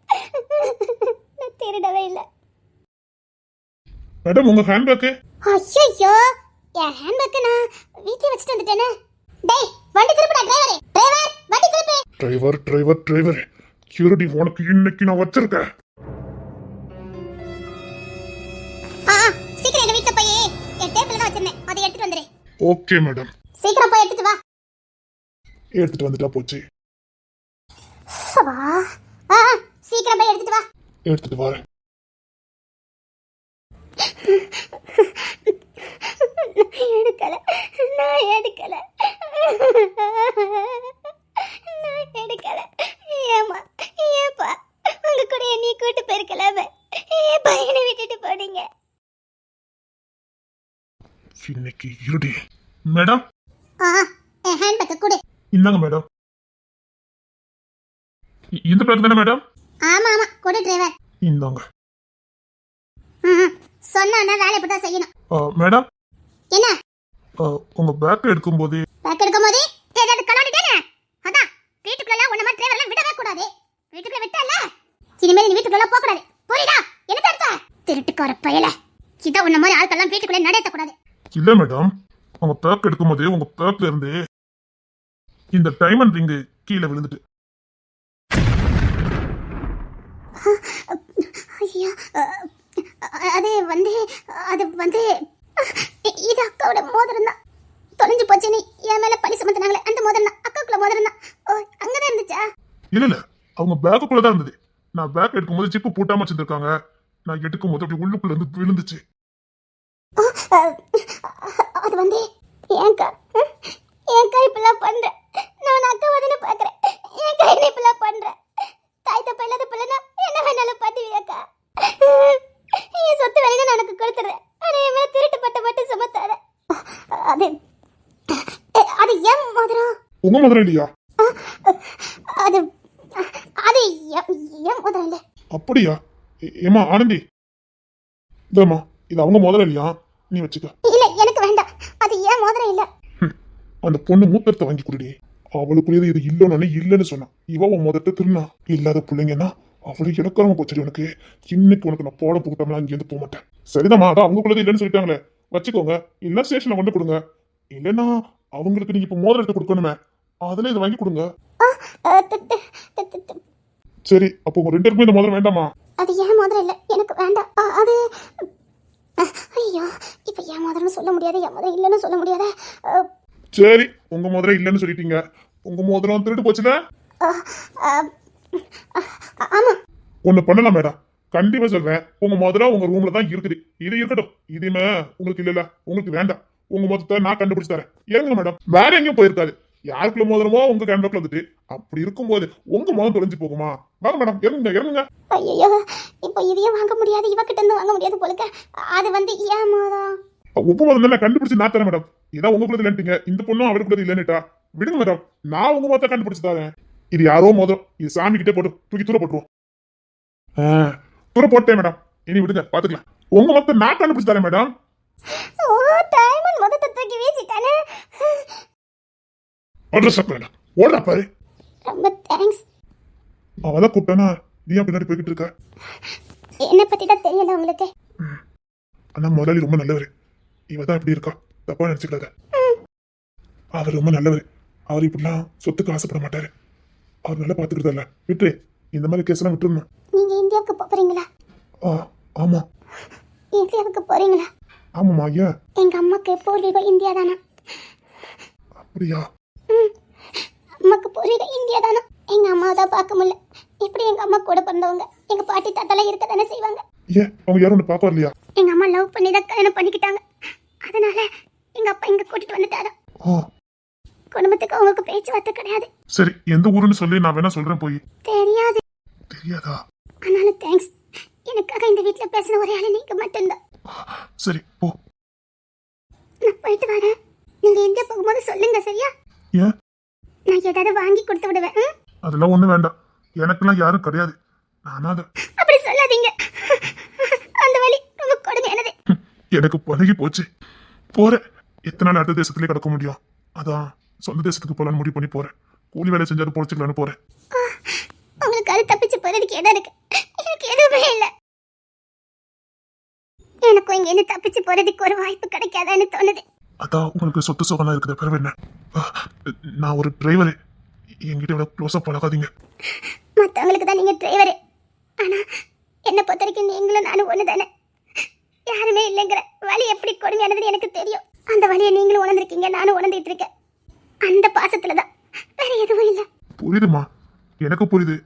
நான் திருடவே இல்லை. மேடம் உங்க ஹேண்ட்பேக். ஐயோ என் ஹேண்ட்பேக் நான் வீட்ல வச்சிட்டு வந்துட்டேனே. டேய் வண்டி திருப்புடா டிரைவர். டிரைவர் வண்டி திருப்பு. டிரைவர் கியூரிட்டி உனக்கு இன்னைக்கு நான் வச்சிருக்கேன். சீக்கிரம் எங்க வீட்ல போய் என் டேபிள்ல தான் வச்சிருந்தேன், அதை எடுத்துட்டு வந்துரு. Okay madam. சீக்கிரம் போய் எடுத்துட்டு வா. எடுத்துட்டு வந்துட்டா போச்சு. வா. சீக்கிரம் போய் எடுத்துட்டு வா. எடுத்துட்டு வரேன். நான் எடுக்கல. ஏமா ஏப்பா உங்க கூட நீ கூட்டு போயிருக்கலாமே, ஏன் பையனை விட்டுட்டு போனீங்க? இன்னைக்கு இருடி. மேடம் என் ஹேண்ட்பேக்கை கொடு. இந்தாங்க மேடம். இந்த பேக் தானே மேடம்? ஆமா கொடு டிரைவர். இந்தாங்க. சொன்னா வேலை இப்படி தான் செய்யணும். மேடம் என்ன? உங்க பேக் எடுக்கும்போது ஏதாவது கலாடிட்டேனே. அதான் வீட்டுக்குள்ள உன்ன மாதிரி டிரைவர்லாம் விடவே கூடாது. வீட்டுக்குள்ள விட்டல இனிமேல் நீ வீட்டுக்குள்ள போக கூடாது. புரியுதா? என்ன தடுத்த திருட்டுக்கார பயல. இத உன்ன மாதிரி ஆட்கள்லாம் வீட்டுக்குள்ள நடத்த கூடாது. இல்ல மேடம், உங்க பேக் எடுக்கும்போது உங்க பேக்ல இருந்து இந்த டைமண்ட் ரிங் கீழே விழுந்துட்டு. ஐயா அது வந்து இது அக்காவோட மோதிரம் தான். தொலைஞ்சு போச்சு. நீ என் மேல பழி சுமத்தினாங்களே அந்த மோதிரம் தான். அக்காவுக்குள்ள மோதிரம் தான். அங்கதான் இருந்துச்சா? இல்ல அவங்க பேக்குக்குள்ள தான் இருந்தது. நான் பேக் எடுக்கும்போது ஜிப்பு பூட்டாம வச்சிருக்காங்க. நான் எடுக்கும்போது அப்படி உள்ளுக்குள்ள இருந்து விழுந்துச்சு. அது வந்து ஏன்க்கா இப்பெல்லாம் பண்ற? நான் அக்கா வந்து பாக்குறேன். ஏன்க்கா என்ன இப்பெல்லாம் பண்ற? தாய் தப்ப இல்லாத பிள்ளைனா என்ன வேணாலும் பண்ணுவியாக்கா? என் சொத்து வேலையை நான் உனக்கு கொடுத்துறேன். ஆனா என் மேல திருட்டு பட்ட மட்டும் சுமத்தாத. அது ஏன் மோதிரம்? உங்க மோதிரம் இல்லையா? அது அது ஏன் முதல்ல அப்படியா? ஏமா ஆனந்தி, இதம்மா இது அவங்க முதலாளியா, நீ வச்சுக்க. இல்ல எனக்கு வேண்டாம். அது ஏன் மோதிரம் இல்ல. அந்த பொண்ணு மூத்தத்தை வாங்கி குடுடி. அவளுக்குரியது இது இல்லைன்னு இல்லைன்னு சொன்னான். இவ உன் முதத்தை திருநா. இல்லாத பிள்ளைங்கன்னா அவளுக்கு இலக்காரமா போச்சு உனக்கு. இன்னைக்கு உனக்கு நான் போட போட்டோம்னா இங்கேருந்து போக மாட்டேன். சரிதாம்மா, அதான் அவங்களுக்குள்ளது இல்லைன்னு சொல்லிட்டாங்களே, வச்சுக்கோங்க. இல்ல ஸ்டேஷன்ல கொண்டு கொடுங்க. இல்லைன்னா அவங்களுக்கு நீங்க இப்ப மோதிரம் எடுத்து கொடுக்கணுமே, அதுல இதை வாங்கி கொடுங்க. சரி, அப்போ உங்க 2 பேருக்குமே இந்த மோதிரம் வேண்டாமா? அது ஏன் மோதிரம் இல்ல, எனக்கு வேண்டாம். அது ஐயோ, இப்ப ஏன் மோதிரம்னு சொல்ல முடியாது, என் மோதிரம் இல்லைன்னு சொல்ல முடியாது. சரி, உங்க மோதிரம் இல்லைன்னு சொல்லிட்டீங்க. உங்க மோதிரம் திருட்டு போச்சுல. ஆமா. ஒண்ணு பண்ணலாம் மேடம், கண்டிப்பா சொல்றேன். உங்க மோதிரம் உங்க ரூம்ல தான் இருக்குது. இது இருக்கட்டும். இதுமே உங்களுக்கு இல்ல, உங்களுக்கு வேண்டாம். உங்க மொத்தத்தை நான் கண்டுபிடிச்சு தரேன். ஏங்க மேடம், வேற எங்கேயும் போயிருக்காது. யாருக்குள்ள மோதிரமோ உங்க கேன்வாக்ல வந்துட்டு அப்படி இருக்கும்போது உங்க மோதிரம் தொலைஞ்சு போகுமா? வாங்க மேடம், இறங்குங்க இறங்குங்க. ஐயோ, இப்போ இதையும் வாங்க முடியாது, இவகிட்ட இருந்து வாங்க முடியாது போலுக்க. அது வந்து ஏன் மோதிரம்? உப்பு மோதிரம் தான் கண்டுபிடிச்சு நான் தரேன் மேடம். இதான் உங்களுக்குள்ளது இல்லைன்ட்டீங்க, இந்த பொண்ணும் அவளுக்குள்ளது இல்லைன்னுட்டா. விடுங்க மேடம், நான் உங்க மொத்தத்தை கண்டுபிடிச்சு தரேன். இது யாரோ மோதிரம், இது சாமி கிட்டே போட்டு தூக்கி தூர போட்டுருவோம். தூர போட்டேன் மேடம், இனி விடுங்க பாத்துக்கலாம். உங்க மொத்தம் நான் கண்டுபிடிச்சு தரேன் மேடம். ஓ, டைமண்ட் மொதத்தை தூக்கி வீசிட்டானே. அட்ரஸ் மேடம், ஓடா பாரு. ரொம்ப தேங்க்ஸ். அவதான் கூப்பிட்டானா, நீ பின்னாடி போய்கிட்டு இருக்க. என்ன பத்தி தான் தெரியல உங்களுக்கு. ஆனா முதலாளி ரொம்ப நல்லவர். இவதான் இப்படி இருக்கா, தப்பா நினைச்சுக்கலாத. அவர் ரொம்ப நல்லவர். அவர் இப்படிலாம் சொத்துக்கு ஆசைப்பட மாட்டாரு. அவர் நல்லா பாத்துக்கிட்டதில்ல. விட்டு இந்த மாதிரி கேஸ் எல்லாம் விட்டுருணும். நீங்க இந்தியாவுக்கு போறீங்களா? ஆமா. இந்தியாவுக்கு போறீங்களா? ஆமாமா. ஏன்? எங்க அம்மாக்கு பூர்வீகம் இந்தியா தானா. அப்படியா? அம்மாக்கு பூர்வீகம் இந்தியா தானா. எங்க அம்மாவை தான் பார்க்க முடியல. இப்படி எங்க அம்மா கூட பிறந்தவங்க எங்க பாட்டி தாத்தாலாம் இருக்க தானே செய்வாங்க. ஏன் அவங்க யாரும் ஒன்று பார்க்க வரலையா? எங்க அம்மா லவ் பண்ணி தான் கல்யாணம் பண்ணிக்கிட்டாங்க. அதனால எங்க அப்பா இங்க கூட்டிட்டு வந்துட்டாரா. குடும்பத்துக்கு அவங்களுக்கு பேச்சுவார்த்தை கிடையாது. சரி, எந்த ஊருன்னு சொல்லி நான் வேணா சொல்றேன். போய் தெரியாது. தெரியாதா? அதனால தேங்க்ஸ். எனக்காக இந்த வீட்டுல பேசின ஒரே ஆளு நீங்க மட்டும்தான். சரி போ. நான் போயிட்டு வரேன். நீங்க இந்தியா போகும்போது சொல்லுங்க, சரியா? ஏன்? நான் ஏதாவது வாங்கி கொடுத்து விடுவேன். அதெல்லாம் ஒண்ணு வேண்டாம், எனக்கெல்லாம் யாரும் கிடையாது. நானா அப்படி சொல்லாதீங்க. அந்த வழி ரொம்ப கொடுமையானது. எனக்கு பழகி போச்சு. போறேன். எத்தனை நாள் அடுத்த தேசத்துலயே கிடக்க முடியும்? அதான் சொந்த தேசத்துக்கு போலான்னு முடிவு பண்ணி போறேன். கூலி வேலை செஞ்சாலும் பொழைச்சிக்கலான்னு போறேன். உங்களுக்கு அது தப்பிச்சு போறதுக்கு இடம் இருக்கு, எனக்கு எதுவுமே இல்லை. எனக்கும் இங்க இருந்து தப்பிச்சு போறதுக்கு ஒரு வாய்ப்பு கிடைக்காதான்னு தோணுது. அதான் உங்களுக்கு சொத்து சுகம்லாம் இருக்குது. பிறகு என்ன? நான் ஒரு டிரைவர். என்கிட்ட இவ்வளவு க்ளோஸா பழகாதீங்க. மற்றவங்களுக்கு தான் நீங்க டிரைவரு. ஆனா என்னை பொறுத்த வரைக்கும் நீங்களும் நானும் ஒண்ணு தானே. யாருமே இல்லைங்கிற வழி எப்படி கொடுமையானதுன்னு எனக்கு தெரியும். அந்த வழியை நீங்களும் உணர்ந்திருக்கீங்க, நானும் உணர்ந்துட்டு இருக்கேன். அந்த பாசத்துலதான், வேற எதுவும் இல்லை. புரியுதுமா, எனக்கு புரியுது.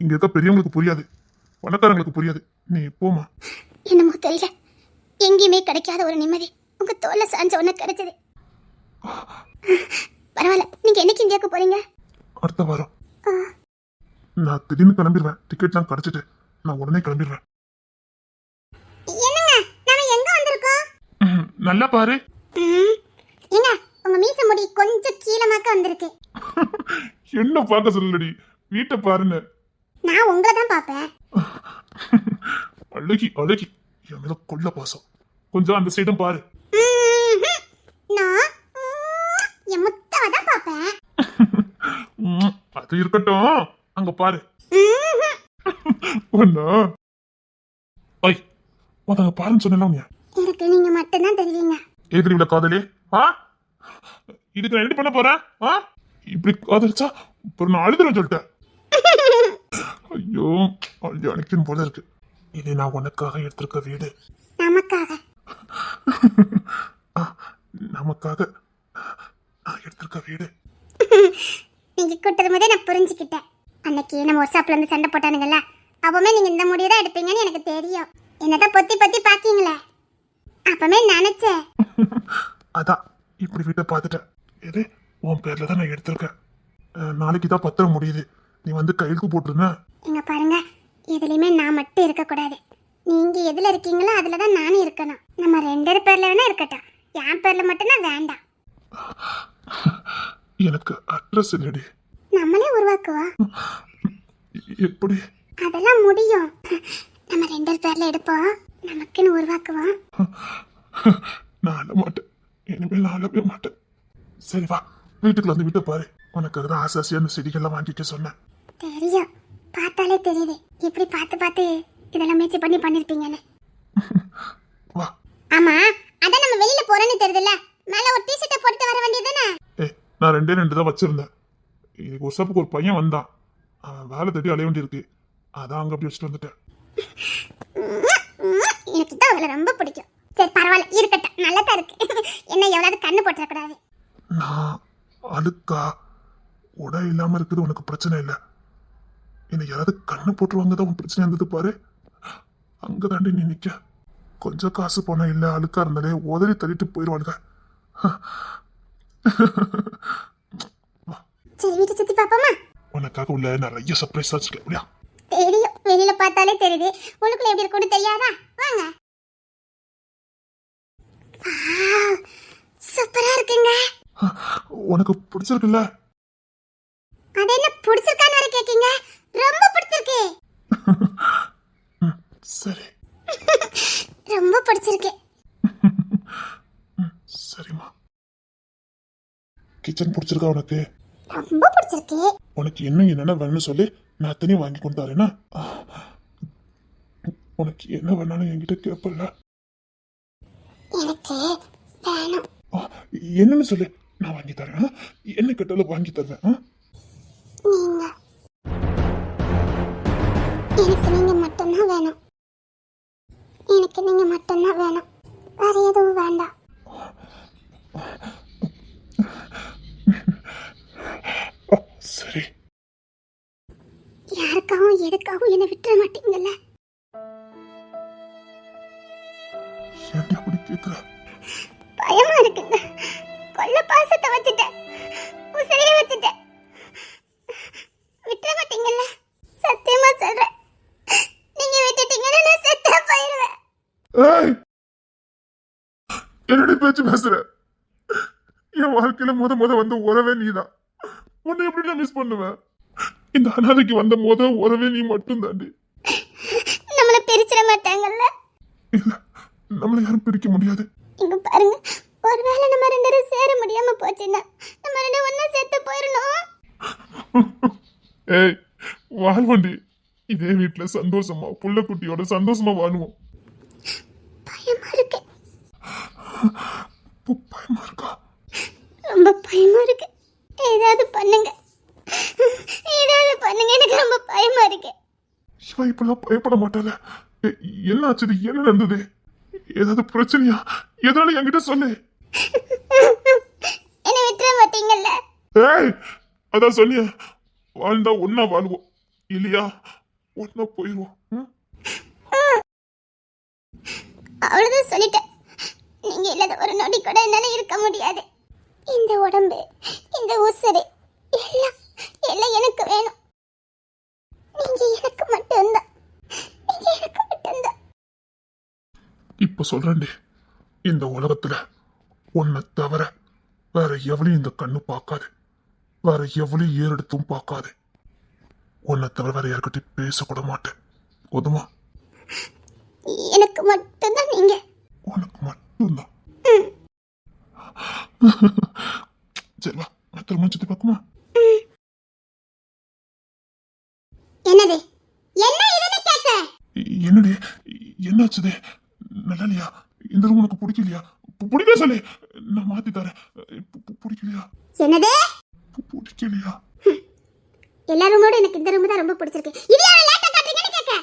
இங்க இருக்க பெரியவங்களுக்கு புரியாது, பணக்காரங்களுக்கு புரியாது. நீ போமா. என்னமோ தெரியல, எங்கேயுமே கிடைக்காத ஒரு நிம்மதி உங்க தோல்ல சாஞ்ச உடனே கிடைச்சது. பரவாயில்ல. நீங்க என்னைக்கு இந்தியாவுக்கு போறீங்க? அடுத்த வாரம். நான் திடீர்னு கிளம்பிடுவேன். டிக்கெட்லாம் கிடைச்சிட்டு நான் உடனே கிளம்பிடுவேன். என்னங்க, நாம எங்க வந்திருக்கோம்? நல்லா பாரு. என்ன, உங்க மீச முடி கொஞ்சம் கீழமாக்க வந்திருக்கு. என்ன பார்க்க சொல்லடி, வீட்டை பாருன்னு. நான் உங்களை தான் பாப்பேன். அழகி அழகி, என் மேல கொள்ள பாசம். கொஞ்சம் அந்த சைடும் பாரு. நான் என் முத்தாவை தான் பாப்பேன். அது இருக்கட்டும், அங்க பாரு. ஒண்ணா ஐ உதங்க பாருன்னு சொன்னேன். எனக்கு நீங்க மட்டும்தான் தெரியுங்க. ஏற்கனவே இவ்வளவு காதலி. இதுக்கு நான் என்ன பண்ண போறேன்? இப்படி காதலிச்சா அப்புறம் நான் அழுதுறேன் சொல்லிட்டேன். ஐயோ, அழுது போல இருக்கு. இது நான் உனக்காக எடுத்திருக்க வீடு. நமக்காக? நமக்காக நான் எடுத்திருக்க வீடு. நீங்க கூட்டது போதே நான் புரிஞ்சுக்கிட்டேன். அன்னைக்கு நம்ம ஒரு ஷாப்ல இருந்து சண்டை போட்டானுங்கல்ல, அப்பவுமே நீங்க இந்த முடிவு தான் எடுப்பீங்கன்னு எனக்கு தெரியும். என்னதான் பொத்தி பொத்தி பாக்கீங்களே, அப்பவே நினைச்சேன். அதான் இப்படி வீட்டை பார்த்துட்டேன். எது உன் பேர்ல தான் நான் எடுத்திருக்கேன். நாளைக்கு தான் பத்திரம் முடியுது, நீ வந்து கையெழுத்து போட்டுருங்க. இங்க பாருங்க, எதுலையுமே நான் மட்டும் இருக்கக்கூடாது. நீங்க எதுல இருக்கீங்களோ அதுலதான் நானும் இருக்கணும். நம்ம 2 பேர்ல வேணா இருக்கட்டும், என் பேர்ல மட்டும்தான் வேண்டாம். எனக்கு அட்ரஸ் இல்லடி. நம்ம உருவாக்குவோம். எப்படி? அதெல்லாம் முடியும். நம்ம 2 பேர்ல எடுப்போம், நமக்குன்னு உருவாக்குவோம். நான் அழ மாட்டேன், இனிமேல் நான் அழவே மாட்டேன். சரி வா, வீட்டுக்குள்ள வந்து விட்டு பாரு. உனக்கு அதுதான் ஆசாசியா அந்த செடிகள்லாம் வாங்கிக்க சொன்னேன். தெரியும், பார்த்தாலே தெரியுது இப்படி பார்த்து பார்த்து இதெல்லாம் முயற்சி பண்ணிருப்பீங்கன்னு. வா. ஆமா, அதான் நம்ம வெளியில போறேன்னு தெரியுதுல்ல, மேல ஒரு டி-ஷர்ட்டை போட்டு வர வேண்டியதுதானே? நான் 2 தான் வச்சிருந்தேன். இதுக்கு ஒரு சப்புக்கு ஒரு பையன் வந்தான், அவன் வேலை தேடி அலைய வேண்டியிருக்கு, அதான் அங்க அப்படி வச்சுட்டு வந்துட்டேன். எனக்கு தான் அவளை ரொம்ப பிடிக்கும். சரி பரவாயில்ல, இருக்கட்டும், நல்லதா இருக்கு. என்ன எவ்வளவு கண்ணு போட்டுறக்கூடாது. நான் அழுக்கா உடை இல்லாம இருக்குது உனக்கு பிரச்சனை இல்லை, என்னை யாராவது கண்ணு போட்டுருவாங்க தான் உன் பிரச்சனை இருந்தது பாரு. அங்க தாண்டி நீ நிக்க. கொஞ்சம் காசு போனா இல்ல, அழுக்கா இருந்தாலே உதறி தள்ளிட்டு போயிடுவானுங்க. சரி வீட்டு சுத்தி பாப்போமா? உனக்காக உள்ள நிறைய சர்ப்ரைஸ் வச்சிருக்கேன் இல்லையா? தெரியும், வெளியில பார்த்தாலே தெரியுது, உனக்குள்ள எப்படி இருக்கும்னு தெரியாதா? வாங்க. சூப்பரா இருக்குங்க. உனக்கு பிடிச்சிருக்குல்ல? அது என்ன பிடிச்சிருக்கான்னு வர கேக்கீங்க? ரொம்ப பிடிச்சிருக்கு. சரி. ரொம்ப பிடிச்சிருக்கு. சரிம்மா. கிச்சன் பிடிச்சிருக்கா உனக்கு? ரொம்ப பிடிச்சிருக்கு. உனக்கு இன்னும் என்னென்ன வேணும்னு சொல்லி நான் அத்தனையும் வாங்கி கொண்டு தரேன்னா. உனக்கு என்ன வேணாலும் என்கிட்ட கேட்பல. எனக்கு வேணும். என்னன்னு சொல்லு, நான் வாங்கி தரேன். என்ன கேட்டாலும் வாங்கி தருவேன். நீங்க, எனக்கு நீங்க மட்டும்தான் வேணும். எனக்கு நீங்க மட்டும்தான் வேணும், வேற எதுவும் வேண்டாம். சரி. யாருக்காகவும் எதுக்காகவும் என்னை விட்டுற மாட்டீங்கல்ல? ஏன் அப்படி கேக்குற? பயமா இருக்குங்க. கொல்ல பாசத்தை வச்சுட்டேன், உசிரைய வச்சுட்டேன். விட்டுற மாட்டீங்கல்ல? சத்தியமா சொல்றேன், நீங்க விட்டுட்டீங்கன்னா நான் செத்தா போயிருவேன். ஏய், என்னடி பேச்சு பேசுற? என் வாழ்க்கையில முத வந்த உறவே நீதான். உன்னை எப்படி நான் மிஸ் பண்ணுவேன்? இந்த அனாதைக்கு வந்த உறவே நீ மட்டும் தாண்டி. நம்மள பிரிச்சிட மாட்டாங்கல்ல? இல்ல, நம்மள யாரும் பிரிக்க முடியாது. இங்க பாருங்க, ஒருவேளை நம்ம 2 பேரும் சேர முடியாம போச்சுன்னா நம்ம 2 ஒண்ணா செத்து போயிடணும். ஏய், வாழ்வண்டி, இதே வீட்டுல சந்தோஷமா புள்ள குட்டியோட சந்தோஷமா வாழுவோம். பயமா இருக்கு. பயமா இருக்கா? ரொம்ப பயமா இருக்கு. ஏதாவது பண்ணுங்க, ஏதாவது பண்ணுங்க, எனக்கு ரொம்ப பயமா இருக்கு. இவ இப்பெல்லாம் பயப்பட மாட்டாள. என்ன ஆச்சு? என்ன நடந்தது? ஏதாவது பிரச்சனையா? எதனால என்கிட்ட சொல்லு. என்ன விட்டுற மாட்டீங்கல்ல? ஏய், அதான் சொன்னிய, வாழ்ந்தா ஒன்னா வாழ்வோம், இல்லையா ஒன்னா போயிடுவோம். அவ்வளவுதான் சொல்லிட்டேன். நீங்க இல்லாத ஒரு நொடி கூட என்னால இருக்க முடியாது. இந்த உடம்பு, இந்த உசுறு எல்லாம் எல்லாம் எனக்கு வேணும். நீங்க எனக்கு மட்டும்தான், நீங்க எனக்கு மட்டும்தான். இப்ப சொல்றேன்டி, இந்த உலகத்துல உன்னை தவிர வேற எவளையும் இந்த கண்ணு பார்க்காது, வேற எவளையும் ஏறெடுத்தும் பார்க்காது. உன்னை தவிர வேற யார்கிட்டயும் பேசக்கூட மாட்டேன். போதுமா? எனக்கு மட்டும்தான் நீங்க. உனக்கு மட்டும்தான். சரி வா, திரும்ப சுத்தி பார்க்குமா? என்னது? என்ன இதுன்னு கேட்க? என்னடி, என்னாச்சுது? நல்லா இல்லையா? இந்த ரூம் உனக்கு பிடிக்கலையா? பிடிக்கல சொல்லு, நான் மாத்தி தரேன். பிடிக்கலையா? என்னது? பிடிக்கலையா? எல்லா ரூமோட எனக்கு இந்த ரூம் தான் ரொம்ப பிடிச்சிருக்கு. இது யார லேட்டா காட்றீங்கன்னு கேட்க?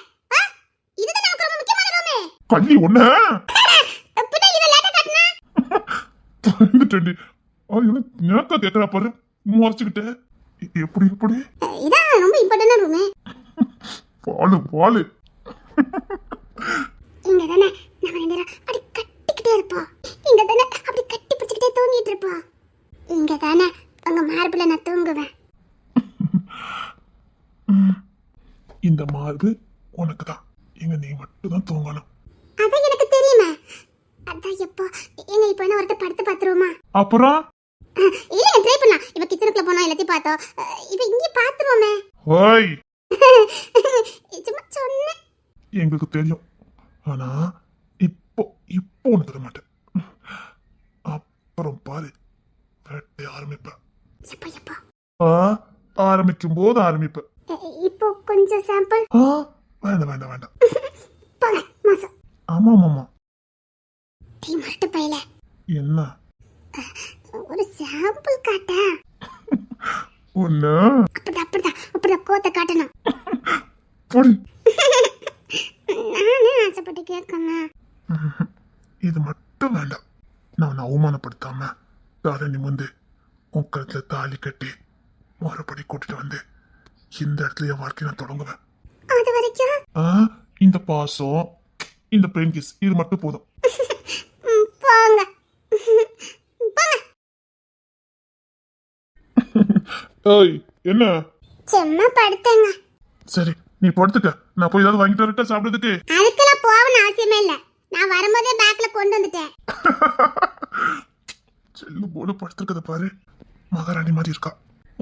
இதுதான் நமக்கு ரொம்ப முக்கியமான ரூம். கள்ளி ஒண்ணு. அப்படி இத லேட்டா காட்னா? வந்துட்டேன்டி. அவன் நேக்கா கேட்கறா பாரு, முறைச்சுக்கிட்டு. எப்படி எப்படி? இதான் ரொம்ப இம்பார்ட்டன்டான ரூம். பாலு இங்க தானே நம்ம 2 பேரும் அப்படி கட்டிக்கிட்டே இருப்போம். இங்க தானே அப்படி கட்டி பிடிச்சிக்கிட்டே தூங்கிட்டு இருப்போம். இங்க தானே உங்க மார்புல நான் தூங்குவேன். இந்த மார்பு உனக்கு தான், எங்க நீ மட்டும் தான் தூங்கணும். அதான் எனக்கு தெரியுமா. அதான் எப்போ எங்க இப்போ என்ன ஒருத்த படுத்து பாத்துருவோமா? அப்புறம் இல்ல ட்ரை பண்ணலாம். இப்ப கிச்சனுக்குள்ள போனா எல்லாத்தையும் பார்த்தோம். இப்போ இங்கே பார்த்துருவோமே. ஓய் சும்மா சொன்னேன். எங்களுக்கு தெரியும், ஆனா இப்போ இப்போ ஒன்று தர மாட்டேன். அப்புறம் பாரு, வேட்டை ஆரம்பிப்பேன். எப்போ எப்போ? ஆரம்பிக்கும் போது ஆரம்பிப்பேன். இப்போ கொஞ்சம் சாம்பிள். வேண்டாம் வேண்டாம் வேண்டாம். போங்க மாசம். ஆமா ஆமா. டீ மரட்டு பையில என்ன ஒரு சாம்பிள் காட்ட. ஒண்ணு அப்படிதான் கோத்தை காட்டணும். பொடி. நானே ஆசைப்பட்டு கேட்கணும். இது மட்டும் வேண்டாம். நான் அவமானப்படுத்தாம தாரை நிமிந்து உன் கழுத்துல தாலி கட்டி மறுபடி கூட்டிட்டு வந்து இந்த இடத்துல என் வாழ்க்கையை நான் தொடங்குவேன். அது வரைக்கும் இந்த பாசம், இந்த பிரேம் கிஸ், இது மட்டும் போதும். போங்க போங்க. ஏய் என்ன? சும்மா படுத்தேங்க. சரி நீ படுத்துக்க, நான் போய் ஏதாவது வாங்கிட்டு வரட்டா சாப்பிடுறதுக்கு? அதுக்கெல்லாம் போகணும் அவசியமே இல்ல. நான் வரும்போதே பேக்ல கொண்டு வந்துட்டேன். செல்லு போல படுத்துருக்கத பாரு, மகாராணி மாதிரி இருக்கா.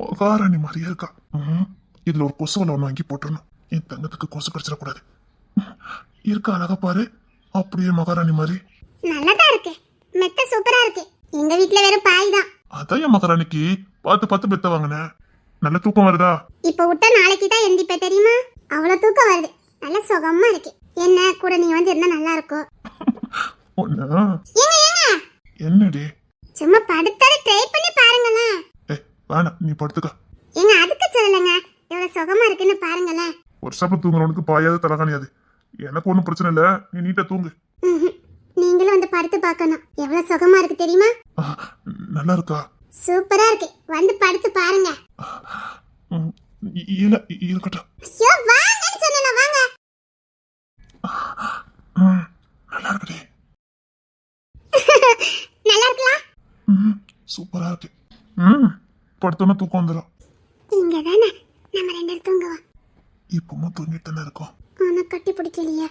மகாராணி மாதிரியே இருக்கா. இதுல ஒரு கொசு வலை ஒன்று வாங்கி போட்டுடணும். என் தங்கத்துக்கு கொசு கடிச்சிடக்கூடாது. இருக்கா அழகா பாரு, அப்படியே மகாராணி மாதிரி. நல்லதா இருக்கு. மெத்த சூப்பரா இருக்கு. எங்க வீட்ல வெறும் பாய் தான். அதான் என் மகாராணிக்கு பார்த்து பார்த்து பெத்த வாங்கினேன். நல்ல தூக்கம் வருதா? இப்ப விட்டா நாளைக்கு தான் எந்திப்ப தெரியுமா? அவ்வளவு தூக்கம் வருது. நல்ல சுகமா இருக்கு. என்ன கூட நீ வந்து இருந்தா நல்லா இருக்கும். ஒண்ணா? ஏங்க என்னடி? சும்மா படுத்தாத ட்ரை பண்ணி பாருங்களேன். வேணாம், நீ படுத்துக்க. ஏங்க அதுக்கு சொல்லலங்க, எவ்வளவு சுகமா இருக்குன்னு பாருங்களேன். ஒரு சாப்பிட தூங்குறவனுக்கு பாயாது தலகாணியாது. எனக்கு ஒன்றும் பிரச்சனை இல்லை, நீ நீட்டா தூங்கு. நீங்களும் வந்து படுத்து பார்க்கணும். எவ்வளவு சுகமா இருக்கு தெரியுமா? நல்லா இருக்கா? சூப்பரா இருக்கு. வந்து படுத்து பாருங்க. இல்ல இருக்கட்டும். ஐயோ வாங்கன்னு சொன்னல, வாங்க. நல்லா இருக்குடி. நல்லா இருக்கலாம். சூப்பரா இருக்கு. படுத்தோன்னா தூக்கம் வந்துடும். இங்க தானே நம்ம ரெண்டு பேரும் தூங்குவோம். இப்பவும் தூங்கிட்டு தானே இருக்கோம். ஆனா கட்டி பிடிக்கலையே.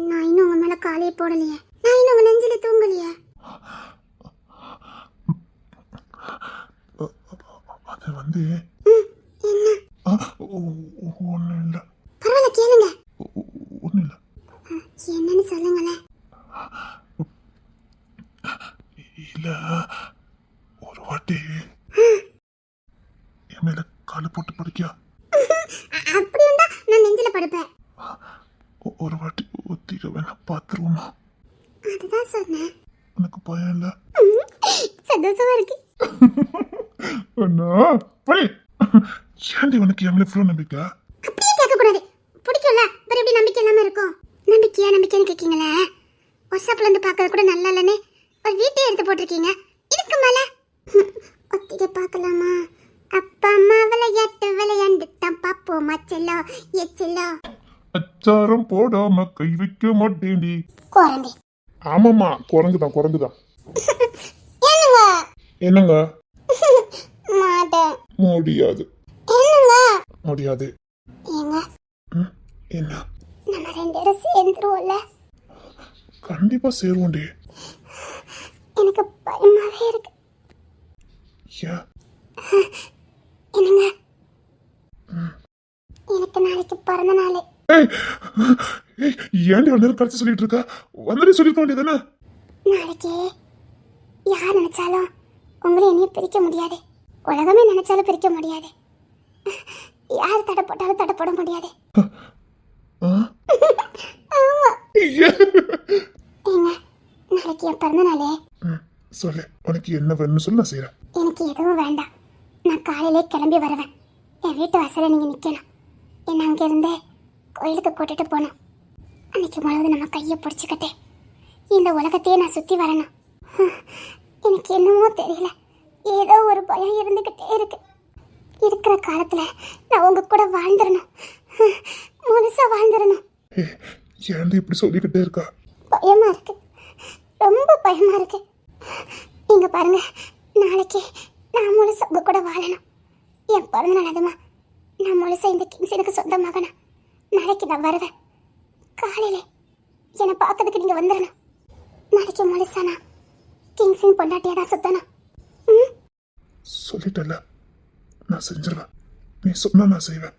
நான் இன்னும் உங்க மேல காலையே போடலையே. நான் இன்னும் உங்க நெஞ்சில தூங்கலையே. அது வந்து என்ன? ஒன்றும் இல்லை. பரவாயில்ல கேளுங்க. ஒன்றும் இல்லை. என்னன்னு சொல்லுங்களேன். இல்ல, ஒரு வாட்டி என் மேல காலை போட்டு படுக்கியா? அப்படி இருந்தா நான் நெஞ்சில படுப்பேன். ஒரு வாட்டி ஒத்திக்க வேணா, பாத்துருவோமா? அதுதான் சொன்னேன். உனக்கு பயம் இல்ல? சந்தோஷமா இருக்கு. அண்ணா போய் ஏன்டி உனக்கு என் மேல இவ்வளவு நம்பிக்கை? அப்படியே கேட்கக்கூடாது. பிடிக்கும்ல, அப்புறம் எப்படி நம்பிக்கை இல்லாம இருக்கும்? நம்பிக்கைன்னு கேட்கீங்களே. வாட்ஸ்அப்ல இருந்து பார்க்கறது கூட நல்லா இல்லைன்னு ஒரு வீட்டை எடுத்து போட்டிருக்கீங்க. இதுக்கு மேல ஒத்திகை பார்க்கலாமா? அப்பா அம்மா விளையாண்டு தான் பாப்போமா செல்லோ ஏ செல்லோ. அச்சாரம் போடாம கை வைக்க மாட்டேன்டி. குழந்தை. ஆமாமா, குரங்குதான் குரங்குதான். என்னங்க? என்னங்க? மாட்டேன். முடியாது. என்னங்க? முடியாது. ஏங்க என்ன? நம்ம ரெண்டு பேரும் சேர்ந்துருவோம்ல? கண்டிப்பா சேருவோண்டி. எனக்கு பயமாவே இருக்கு. ஏன்? என்னங்க, எனக்கு நாளைக்கு பிறந்த நாள். ஏன்டி நேரம் கழிச்சு சொல்லிட்டு இருக்க? வந்தடி சொல்லிருக்க வேண்டியதானே? நாளைக்கு யார் நினைச்சாலும் உங்களை என்னையும் பிரிக்க முடியாது. உலகமே நினைச்சாலும் பிரிக்க முடியாது. யார் தடை போட்டாலும் தடை போட முடியாது. ஆமா. ஏங்க, நாளைக்கு என் பிறந்த நாளே. சொல்லு, உனக்கு என்ன வேணும்னு சொல்லு, நான் செய்யறேன். எனக்கு எதுவும் வேண்டாம். நான் காலையிலே கிளம்பி வருவேன். என் வீட்டு வாசல நீங்க நிக்கணும். என்ன அங்க இருந்தே கோயிலுக்கு கூட்டிட்டு போகணும். அன்னைக்கு முழுவதும் நம்ம கையை பிடிச்சிக்கிட்டு இந்த உலகத்தையே நான் சுத்தி வரணும். எனக்கு என்னமோ தெரியல, ஏதோ ஒரு பயம் இருந்துகிட்டே இருக்கு. இருக்கிற காலத்துல நான் உங்க கூட வாழ்ந்துடணும், முழுசா வாழ்ந்துடணும். ஏன்டி இப்படி சொல்லிக்கிட்டே இருக்கா? பயமா இருக்கு, ரொம்ப பயமா இருக்கு. நீங்க பாருங்க, நாளைக்கு நான் முழுசா உங்க கூட வாழணும். என் பிறந்த நாள் அதுமா, நான் முழுசா இந்த கிங்ஸனுக்கு சொந்தமாகணும். நாளைக்கு நான் வருவேன். காலையில என்னை பார்க்கறதுக்கு நீங்க வந்துடணும். நாளைக்கு முழுசா நான் கிங்ஸின் பொண்டாட்டியா தான் சுத்தணும். சொல்லிட்டல, நான் செஞ்சிருவேன். நீ சொன்னா நான் செய்வேன்.